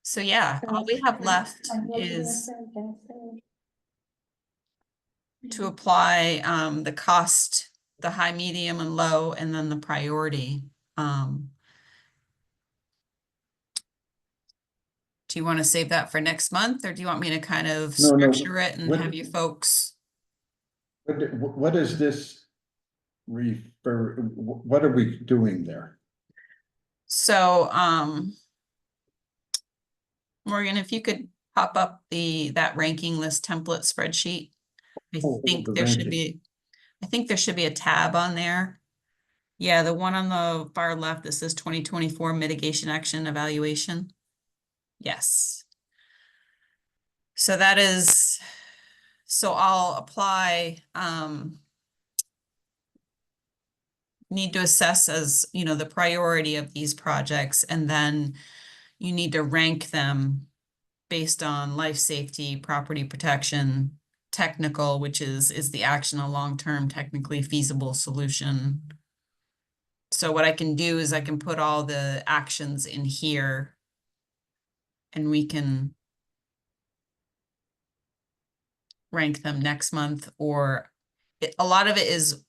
so yeah, all we have left is to apply, the cost, the high, medium, and low, and then the priority. Do you want to save that for next month, or do you want me to kind of No, no. structure it and What- have you folks? what is this refer, what are we doing there? So, Morgan, if you could pop up that ranking list template spreadsheet. I Oh, think the there should ranking. be, I think there should be a tab on there. Yeah, the one on the far left, this is 2024 mitigation action evaluation. Yes. So that is, so I'll apply, need to assess as, the priority of these projects, and then you need to rank them based on life safety, property protection, technical, which is the action a long-term technically feasible solution. So what I can do is I can put all the actions in here and we can rank them next month, or a lot of it is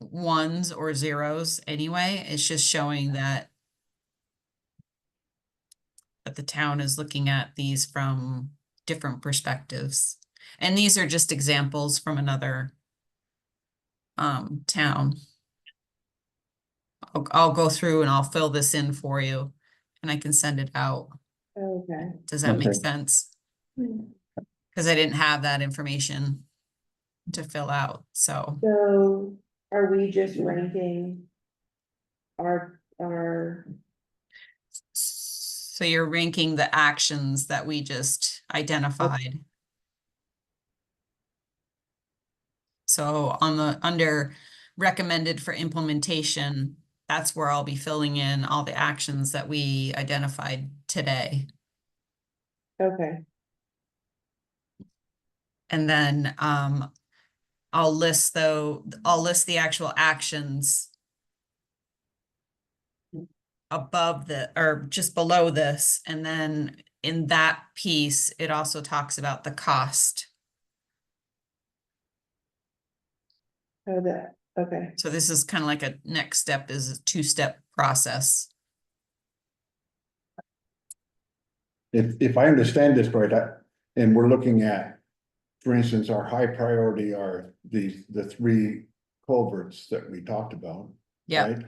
ones or zeros anyway. It's just showing that the town is looking at these from different perspectives. And these are just examples from another town. I'll go through and I'll fill this in for you and I can send it out. Okay, Does that make Okay. sense? Because I didn't have that information to fill out, so. so are we just ranking our, So you're ranking the actions that we just identified. So under recommended for implementation, that's where I'll be filling in all the actions that we identified today. Okay, And then, I'll list the actual actions above or just below this, and then in that piece, it also talks about the cost. oh, that, okay, So this is kind of like a next step, is a two-step process. If I understand this right, and we're looking at, for instance, our high priority are the three culverts that we talked about. Yeah, Right?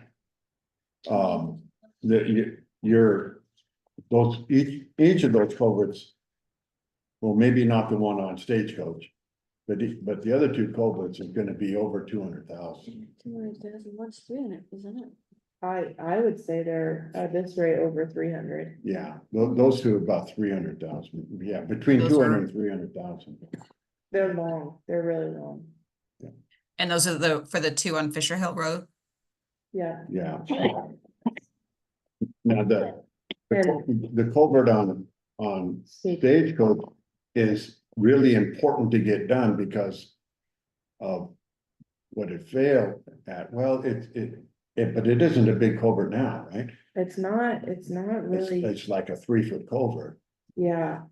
Each of those culverts. Well, maybe not the one on Stagecoach, but the other two culverts is gonna be over 200,000. 200,000, what's 300, isn't it? I would say they're at this rate over 300. Yeah, those two are about 300,000, yeah, between Those 200 are- and 300,000. They're long, they're really long, and those are for the two on Fisher Hill Road. yeah. Yeah. Now, the And the culvert on Stagecoach is really important to get done because of what it failed at. Well, but it isn't a big culvert now, right? it's not really, It's like a 3-foot culvert. yeah.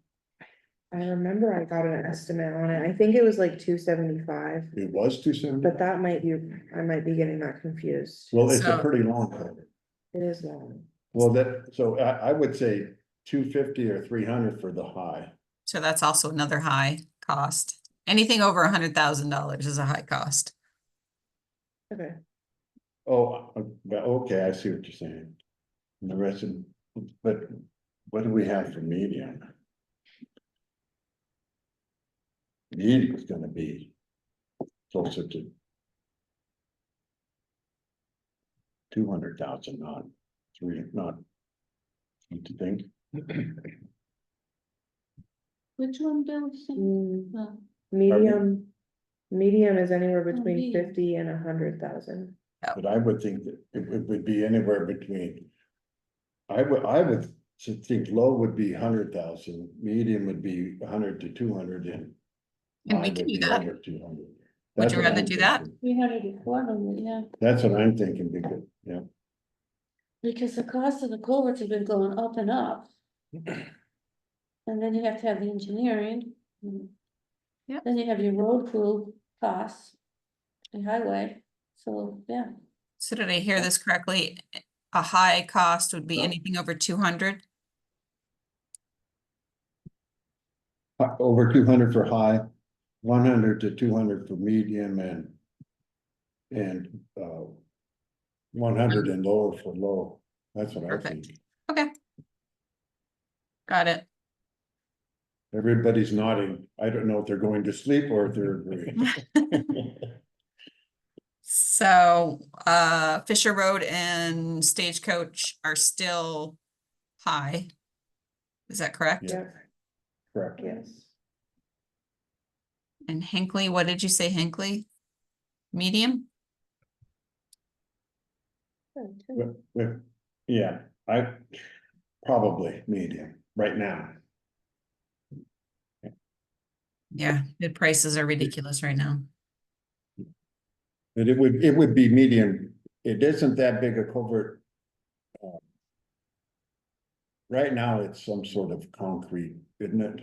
I remember I got an estimate on it, I think it was like 275, It was 270. but that might be, I might be getting that confused. Well, it's a So- pretty long culvert. It is long, Well, so I would say 250 or 300 for the high. So that's also another high cost. Anything over $100,000 is a high cost. okay. Oh, but okay, I see what you're saying. And the rest of, but what do we have for medium? Medium is gonna be closer to 200,000, not not. What do you think? Which one, Bill? Oh, Medium is anywhere between medium. 50 and 100,000. But I would think that it would be anywhere between. I would think low would be 100,000, medium would be 100 to 200 and. And we high can would do be that. over 200. Would That's you what rather I'm do that? thinking. 300 to 400, yeah, That's what I'm thinking, because, yeah, because the cost of the culverts have been going up and up. And then you have to have the engineering. Yep. Then you have your road crew costs. And highway, so, yeah. So did I hear this correctly? A high cost would be No. anything over 200? over 200 for high, 100 to 200 for medium and 100 and lower for low. That's what I Perfect. think. Okay. Got it. Everybody's nodding. I don't know if they're going to sleep or if they're agreeing. So, Fisher Road and Stagecoach are still high. Is that correct? Yeah. Yep, Correct. yes. And Hinckley, what did you say, Hinckley? Medium? Yeah, I probably medium right now. Yeah, the prices are ridiculous right now. But it would be medium. It isn't that big a culvert. Right now, it's some sort of concrete, isn't it?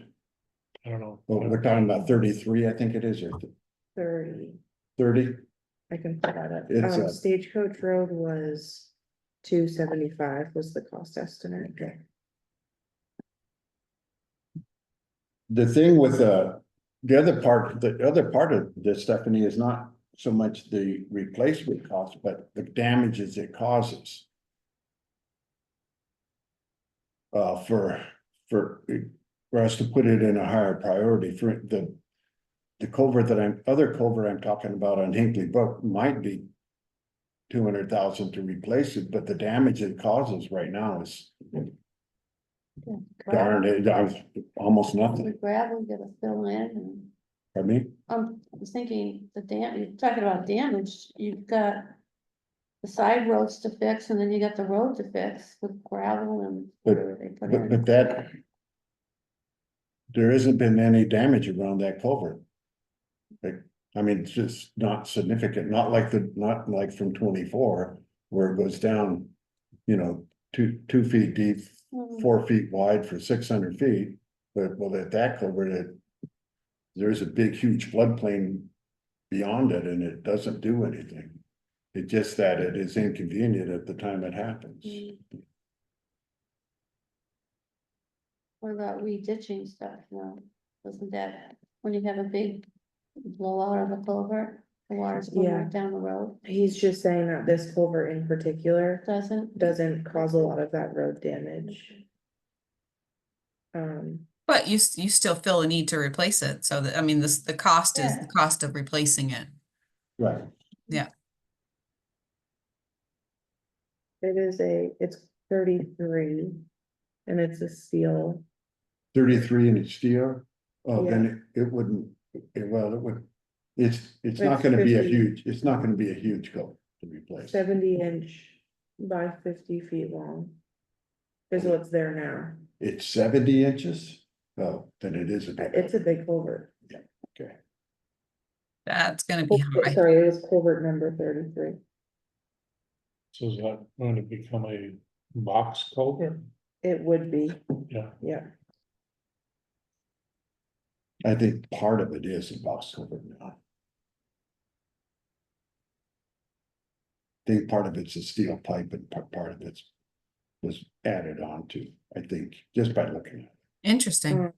I don't know. Well, we're talking about 33, I think it is, or 30, 30. I can pull that up. It's Stagecoach Road was 275 was the cost estimate. Okay. The thing with the other part of this, Stephanie, is not so much the replacement cost, but the damages it causes. For us to put it in a higher priority for the culvert other culvert I'm talking about on Hinkley Brook might be 200,000 to replace it, but the damage it causes right now is darn it, almost The nothing. gravel you gotta fill in and, I mean, I was thinking you're talking about damage, you've got. the side roads to fix, and then you got the road to fix with gravel and whatever they put in. But that. There hasn't been any damage around that culvert. Like, I mean, it's just not significant, not like from 24, where it goes down. You know, 2 feet deep, 4 feet wide for 600 feet, but well, at that culvert, there's a big, huge floodplain beyond it, and it doesn't do anything. It's just that it is inconvenient at the time it happens. What about re-ditching stuff, doesn't that, when you have a big blowout of a culvert, the water's going Yeah. right down the road, He's just saying that this culvert in particular doesn't? cause a lot of that road damage. But you still feel a need to replace it, so that, I mean, the cost is the cost of replacing it. Right, It's 33 and it's a steel. 33 and it's steel, oh, then it wouldn't, it would. It's not It's gonna be a 50. huge, it's not gonna be a huge culvert to replace. 70-inch by 50 feet long. Is what's there now. It's 70 inches, oh, then it is a big. It's a big culvert. Okay, That's gonna be high. Sorry, it was culvert number 33. So is that going to become a box culvert? It would be, Yeah, yeah. I think part of it is a box culvert now. I think part of it's a steel pipe and part of it's was added on to, I think, just by looking at it. Interesting.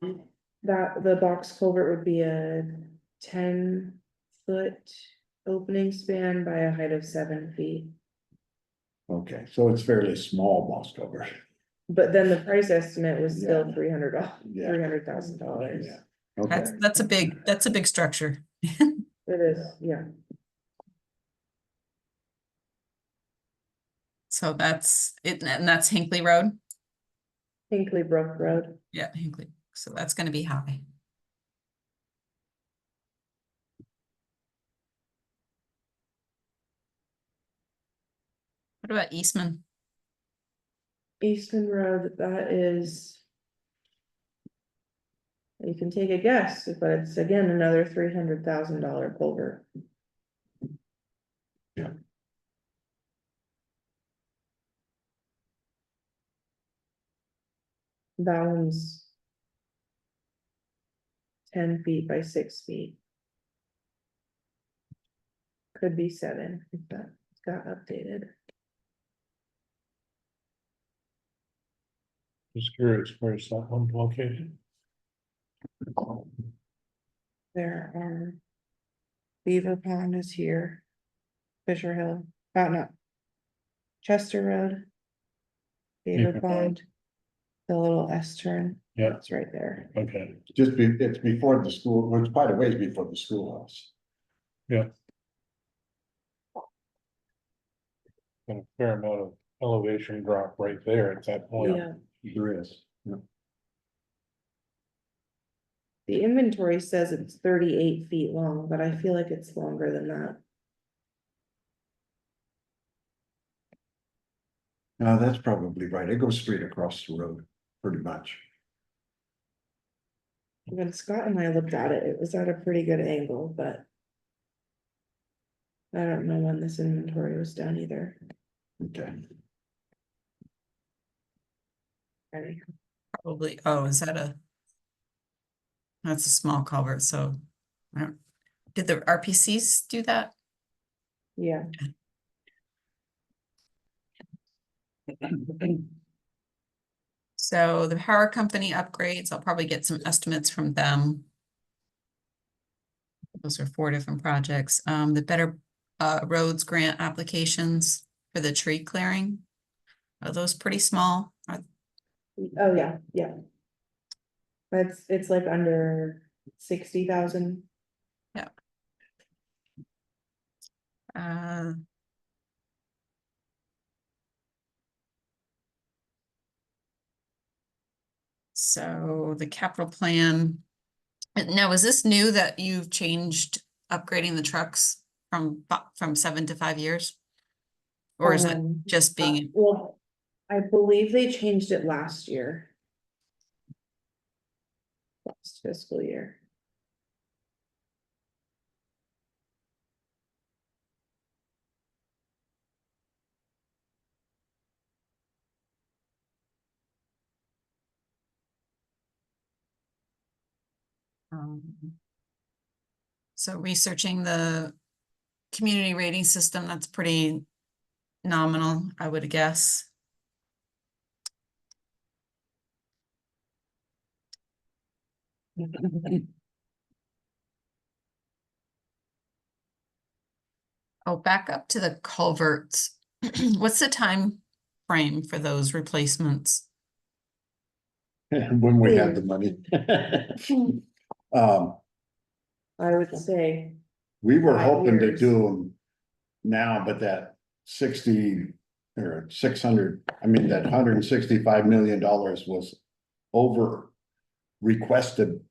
That the box culvert would be a 10-foot opening span by a height of 7 feet. Okay, so it's fairly small box culvert. But then the price estimate was still Yeah. $300, Yeah. $300,000. Yeah, okay. That's a big structure. It is, yeah. So that's it, and that's Hinckley Road? Hinkley Brook Road. Yeah, Hinckley. So that's gonna be high. What about Eastman? Eastern Road, that is. You can take a guess, but it's again another $300,000 culvert. Yeah. That one's 10 feet by 6 feet. Could be 7 if that got updated. just curious, where's that one located? There are. Beaver Pond is here. Fisher Hill, no. Chester Road. Beaver Beaver Pond. The little S turn. Yeah. It's right there. Okay, It's before the school, well, it's quite a ways before the schoolhouse. got a fair amount of elevation drop right there at that point. Yeah, There is. Yeah. the inventory says it's 38 feet long, but I feel like it's longer than that. No, that's probably right. It goes straight across the road, pretty much. When Scott and I looked at it, it was at a pretty good angle, but. I don't know when this inventory was done either. Okay. Ready? Probably, oh, is that that's a small culvert, so. Did the RPCs do that? Yeah, So the power company upgrades, I'll probably get some estimates from them. Those are 4 different projects. The Better Roads grant applications for the tree clearing. Are those pretty small? oh, yeah, yeah. It's like under 60,000. Uh, So the capital plan. Now, is this new that you've changed upgrading the trucks from 7 to 5 years? Or is it Um, just being, Well, I believe they changed it last year. Last fiscal year. um, so researching the community rating system, that's pretty nominal, I would guess. Oh, back up to the culverts. What's the time frame for those replacements? When we have the money. Um, I would say, we were 5 hoping to years. do them now, but that 60 or 600, I mean, that $165 million was over requested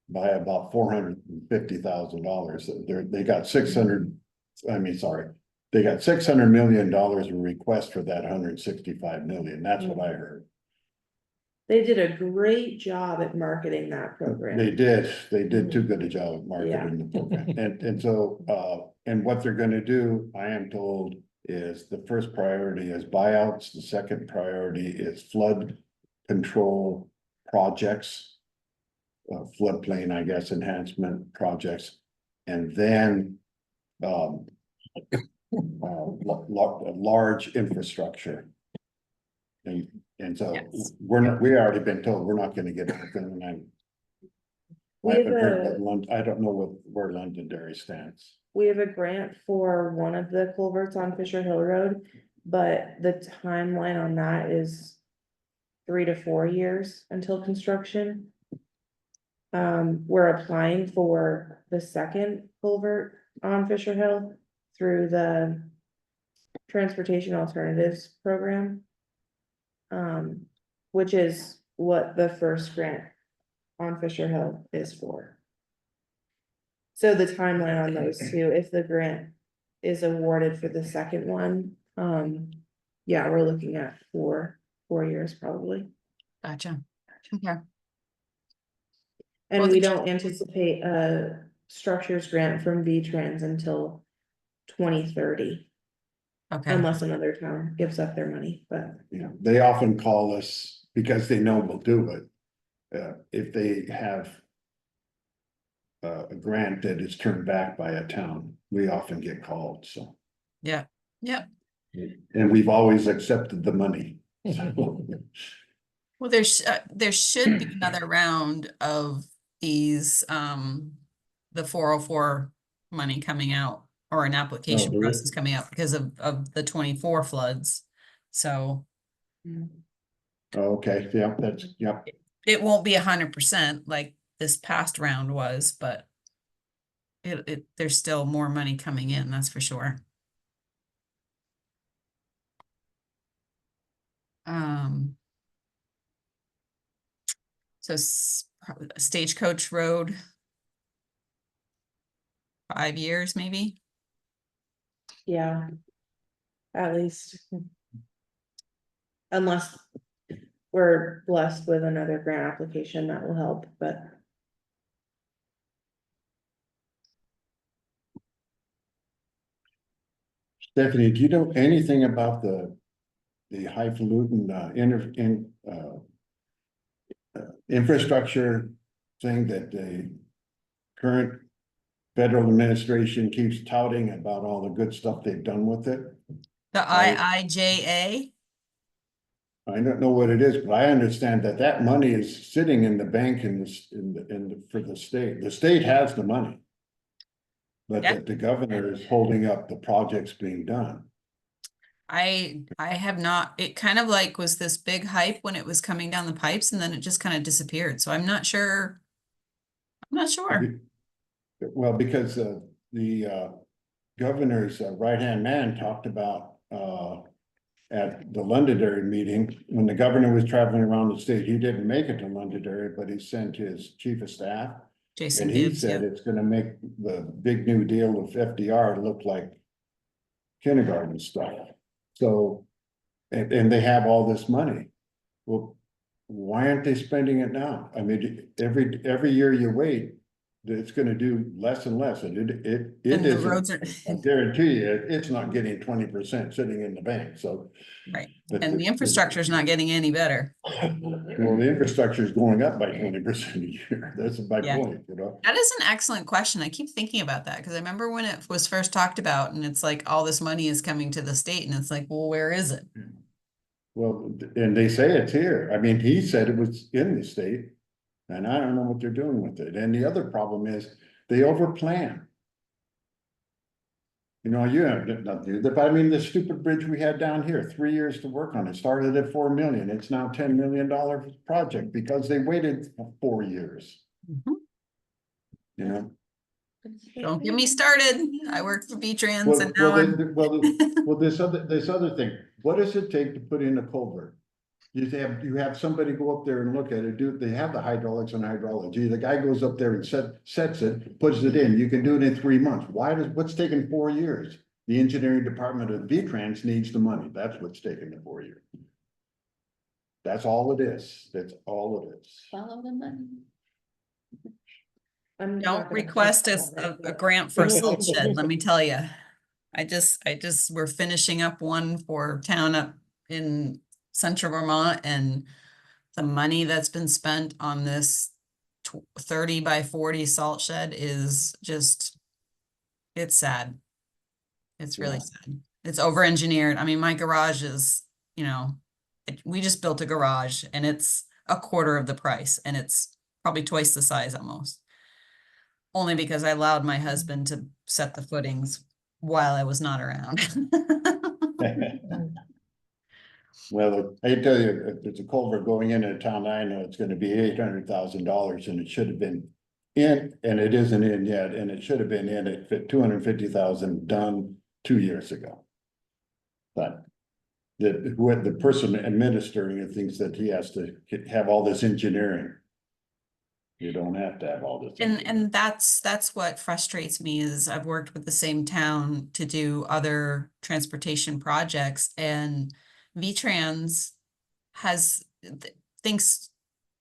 by about $450,000. They got 600, I mean, sorry, they got $600 million in request for that 165 million. That's what I heard. they did a great job at marketing that program. They did too good a job of marketing the program. And so, and what they're gonna do, I am told, is the first priority is buyouts, the second priority is flood control projects. Floodplain, I guess, enhancement projects, and then, large infrastructure. And so Yes. we already been told we're not gonna get anything, and I We have haven't heard a, what I don't know where Londonderry stands. we have a grant for one of the culverts on Fisher Hill Road, but the timeline on that is 3 to 4 years until construction. We're applying for the second culvert on Fisher Hill through the Transportation Alternatives Program. Which is what the first grant on Fisher Hill is for. So the timeline on those two, if the grant is awarded for the second one, yeah, we're looking at 4 years probably. Gotcha. Okay. And Well, we the- don't anticipate a structures grant from V-Trans until 2030, Okay, unless another town gives up their money, but. You know, they often call us because they know we'll do it. If they have a grant that is turned back by a town, we often get called, so. yeah, yeah. And we've always accepted the money. Well, there should be another round of these, the 404 money coming out, or an application there is? process coming out because of the 24 floods. So Okay, yeah, yeah. it won't be 100% like this past round was, but there's still more money coming in, that's for sure. So Stagecoach Road. 5 years, maybe? Yeah. At least. Unless we're blessed with another grant application, that will help, but. Stephanie, do you know anything about the highfalutin, infrastructure thing that the current federal administration keeps touting about all the good stuff they've done with it? The Right. IIJA? I don't know what it is, but I understand that money is sitting in the bank for the state. The state has the money. But Yeah. that the governor is holding up the projects being done. I have not, it kind of like was this big hype when it was coming down the pipes and then it just kind of disappeared. So I'm not sure. I'm not sure. Well, because the governor's right-hand man talked about at the Londonderry meeting, when the governor was traveling around the state, he didn't make it to Londonderry, but he sent his chief of staff. Jason And he Gibbs, said yeah. it's gonna make the big new deal of FDR look like kindergarten stuff. So, and they have all this money. Well, why aren't they spending it now? I mean, every year you wait, it's gonna do less and less, and it And the isn't. roads are, I guarantee you, it's not getting 20% sitting in the bank, so. right, but and the infrastructure is not getting any better. Well, the infrastructure is going up by 20% a year. That's my Yeah. point, you know? That is an excellent question. I keep thinking about that because I remember when it was first talked about and it's like all this money is coming to the state and it's like, well, where is it? Well, and they say it's here. I mean, he said it was in the state. And I don't know what they're doing with it. And the other problem is they overplan. You know, you have not do that, but I mean, the stupid bridge we had down here, 3 years to work on it, started at 4 million. It's now $10 million project because they waited for 4 years, Mhm. you know? Don't get me started. I work for V-Trans Well, and now I'm. well, this other thing, what does it take to put in a culvert? You have somebody go up there and look at it, they have the hydraulics and hydrology, the guy goes up there and sets it, puts it in, you can do it in 3 months. What's taking 4 years? The engineering department of V-Trans needs the money, that's what's taking the 4 years. That's all it is, that's all it is. Follow the money. I'm not Don't gonna request talk about a it. grant for a salt shed, let me tell you. We're finishing up one for town up in central Vermont and the money that's been spent on this 30 by 40 salt shed is just, it's sad. It's really Yeah. sad. It's over engineered. I mean, my garage is, we just built a garage and it's a quarter of the price and it's probably twice the size almost. Only because I allowed my husband to set the footings while I was not around. Well, I tell you, if there's a culvert going in a town, I know it's gonna be $800,000 and it should have been in, and it isn't in yet, and it should have been in at 250,000 done 2 years ago. But the person administering it thinks that he has to have all this engineering. You don't have to have all this. And that's what frustrates me is I've worked with the same town to do other transportation projects and V-Trans thinks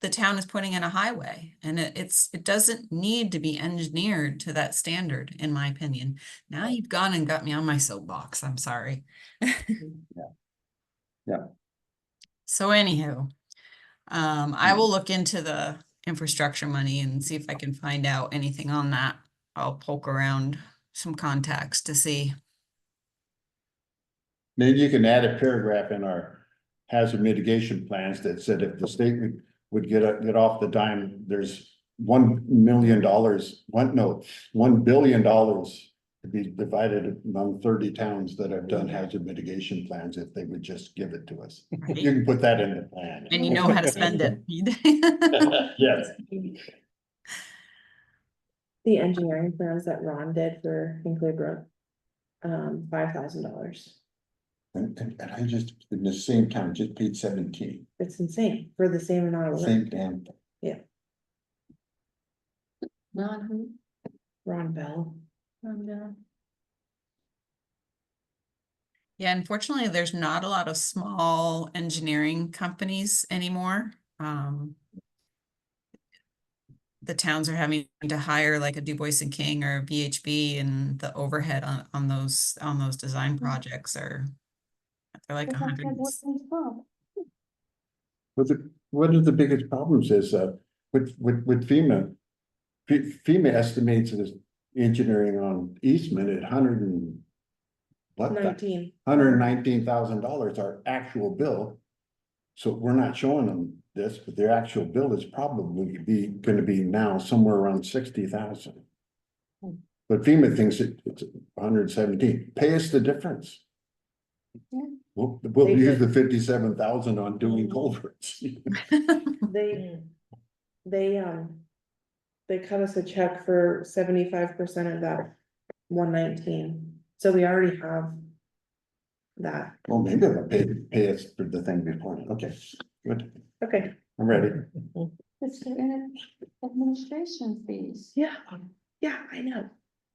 the town is putting in a highway and it doesn't need to be engineered to that standard, in my opinion. Now you've gone and got me on my soapbox. I'm sorry. Yeah. So anywho, I will look into the infrastructure money and see if I can find out anything on that. I'll poke around some contacts to see. Maybe you can add a paragraph in our hazard mitigation plans that said if the state would get off the dime, there's $1 million, $1 billion to be divided among 30 towns that have done hazard mitigation plans if they would just give it to us. Right? You can put that in the plan. And you know how to spend it. Yes. The engineering plans that Ron did for Hinkley Brook, $5,000. And I just, in the same town, just paid 17, It's insane for the same amount of work. same damn. Not who, Ron Bell. Yeah, unfortunately, there's not a lot of small engineering companies anymore. The towns are having to hire like a Du Bois and King or VHB, and the overhead on those design projects they're like hundreds. But one of the biggest problems is with FEMA. FEMA estimates this engineering on Eastman at $119,000 our actual bill. So we're not showing them this, but their actual bill is probably gonna be now somewhere around 60,000. But FEMA thinks it's 117. Pay us the difference. Yeah. We'll They use did. the 57,000 on doing culverts. They cut us a check for 75% of that 119, so we already have that. Well, maybe they'll pay us for the thing before. Okay, good. Okay, I'm ready. It's the administration fees. yeah, I know.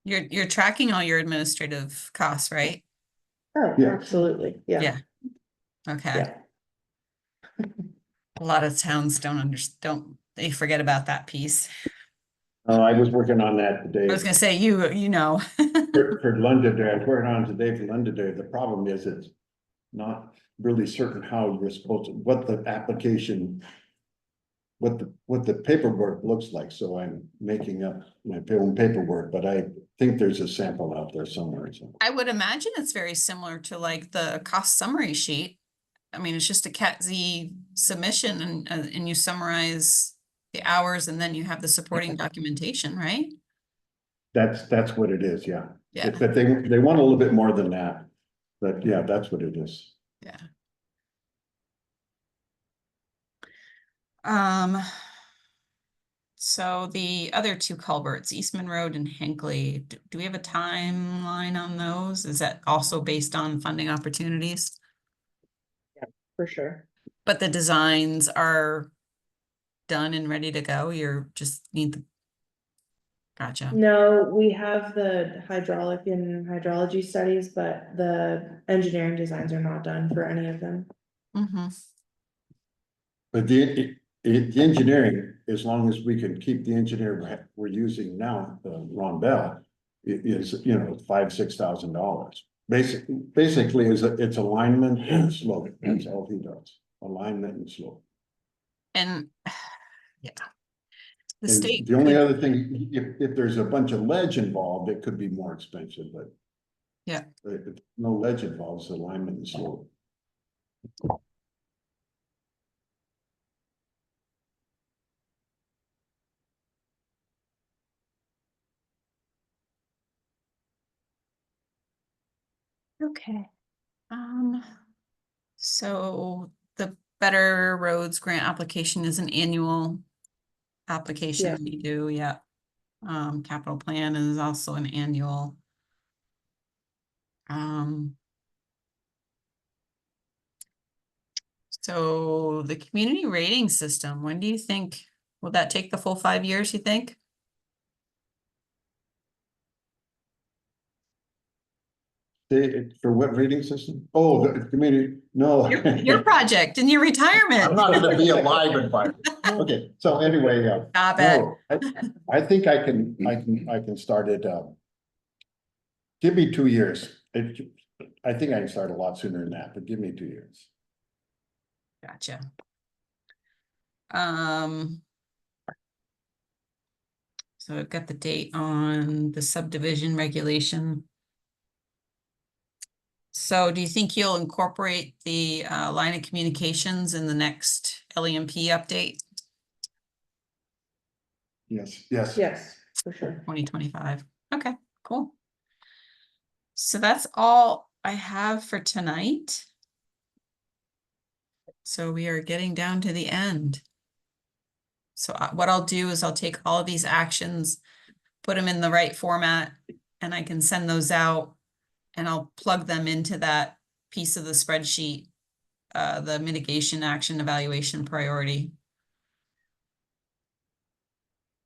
You're tracking all your administrative costs, right? Oh, Yeah. absolutely, yeah, Yeah. Okay. yeah. A lot of towns they forget about that piece. I was working on that I today was gonna say, you know. for Londonderry. I was working on it today for Londonderry. The problem is it's not really certain how you're supposed to, what the application, what the paperwork looks like. So I'm making up my own paperwork, but I think there's a sample out there somewhere. So. I would imagine it's very similar to like the cost summary sheet. I mean, it's just a Cat Z submission and you summarize the hours and then you have the supporting documentation, right? That's what it is, yeah. Yeah. But they want a little bit more than that. But yeah, that's what it is. Yeah. Um, so the other two culverts, Eastman Road and Hinckley, do we have a timeline on those? Is that also based on funding opportunities? For sure. But the designs are done and ready to go, you're just need the. Gotcha. No, we have the hydraulic and hydrology studies, but the engineering designs are not done for any of them. Mm-hmm. But the engineering, as long as we can keep the engineer we're using now, Ron Bell, is, you know, $5,000-6,000. Basically it's alignment and slope. That's all he does. Alignment and slope. And yeah. The And state. the only could- other thing, if there's a bunch of ledge involved, it could be more expensive, but. Yeah. If no ledge involved, it's alignment and slope. Okay. So the Better Roads Grant application is an annual application Yeah. we do, yeah. Capital plan is also an annual. So the community rating system, when do you think, will that take the full 5 years, you think? For what rating system? Oh, the community, no. Your project in your retirement. I'm not gonna be alive in 5 years. Okay, so anyway, Stop it. no, I think I can start it, give me 2 years. I think I can start a lot sooner than that, but give me 2 years. Gotcha. So I've got the date on the subdivision regulation. So do you think you'll incorporate the line of communications in the next LEMP update, Yes. Yes, for sure. 2025? Okay, cool. So that's all I have for tonight. So we are getting down to the end. So what I'll do is I'll take all of these actions, put them in the right format, and I can send those out and I'll plug them into that piece of the spreadsheet, the mitigation action evaluation priority.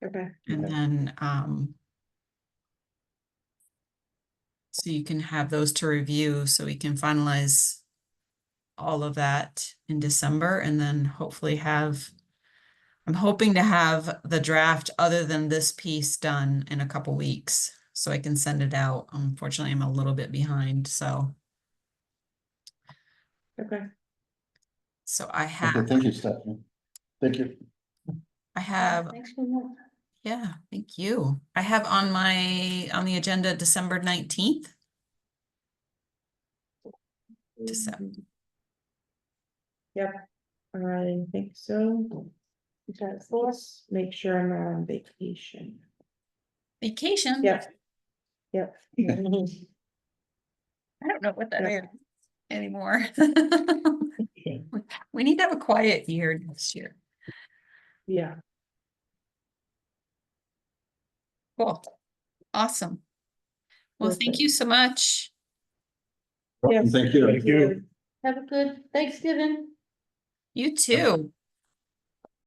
Okay, And then, so you can have those to review so we can finalize all of that in December and then hopefully I'm hoping to have the draft other than this piece done in a couple weeks so I can send it out. Unfortunately, I'm a little bit behind, so. okay. So I Okay, have, thank you, Stephanie. Thank you. I have, Thanks for that. yeah, thank you. I have on the agenda, December 19th. Yep, I think so. Because let's make sure I'm not on vacation. Vacation. Yep. Yep. I don't know what that Yep. is anymore. We need to have a quiet year next year. Yeah. Cool. Awesome. Well, thank Perfect. you so much. Yes. Thank you. Thank you. Have a good Thanksgiving. You too.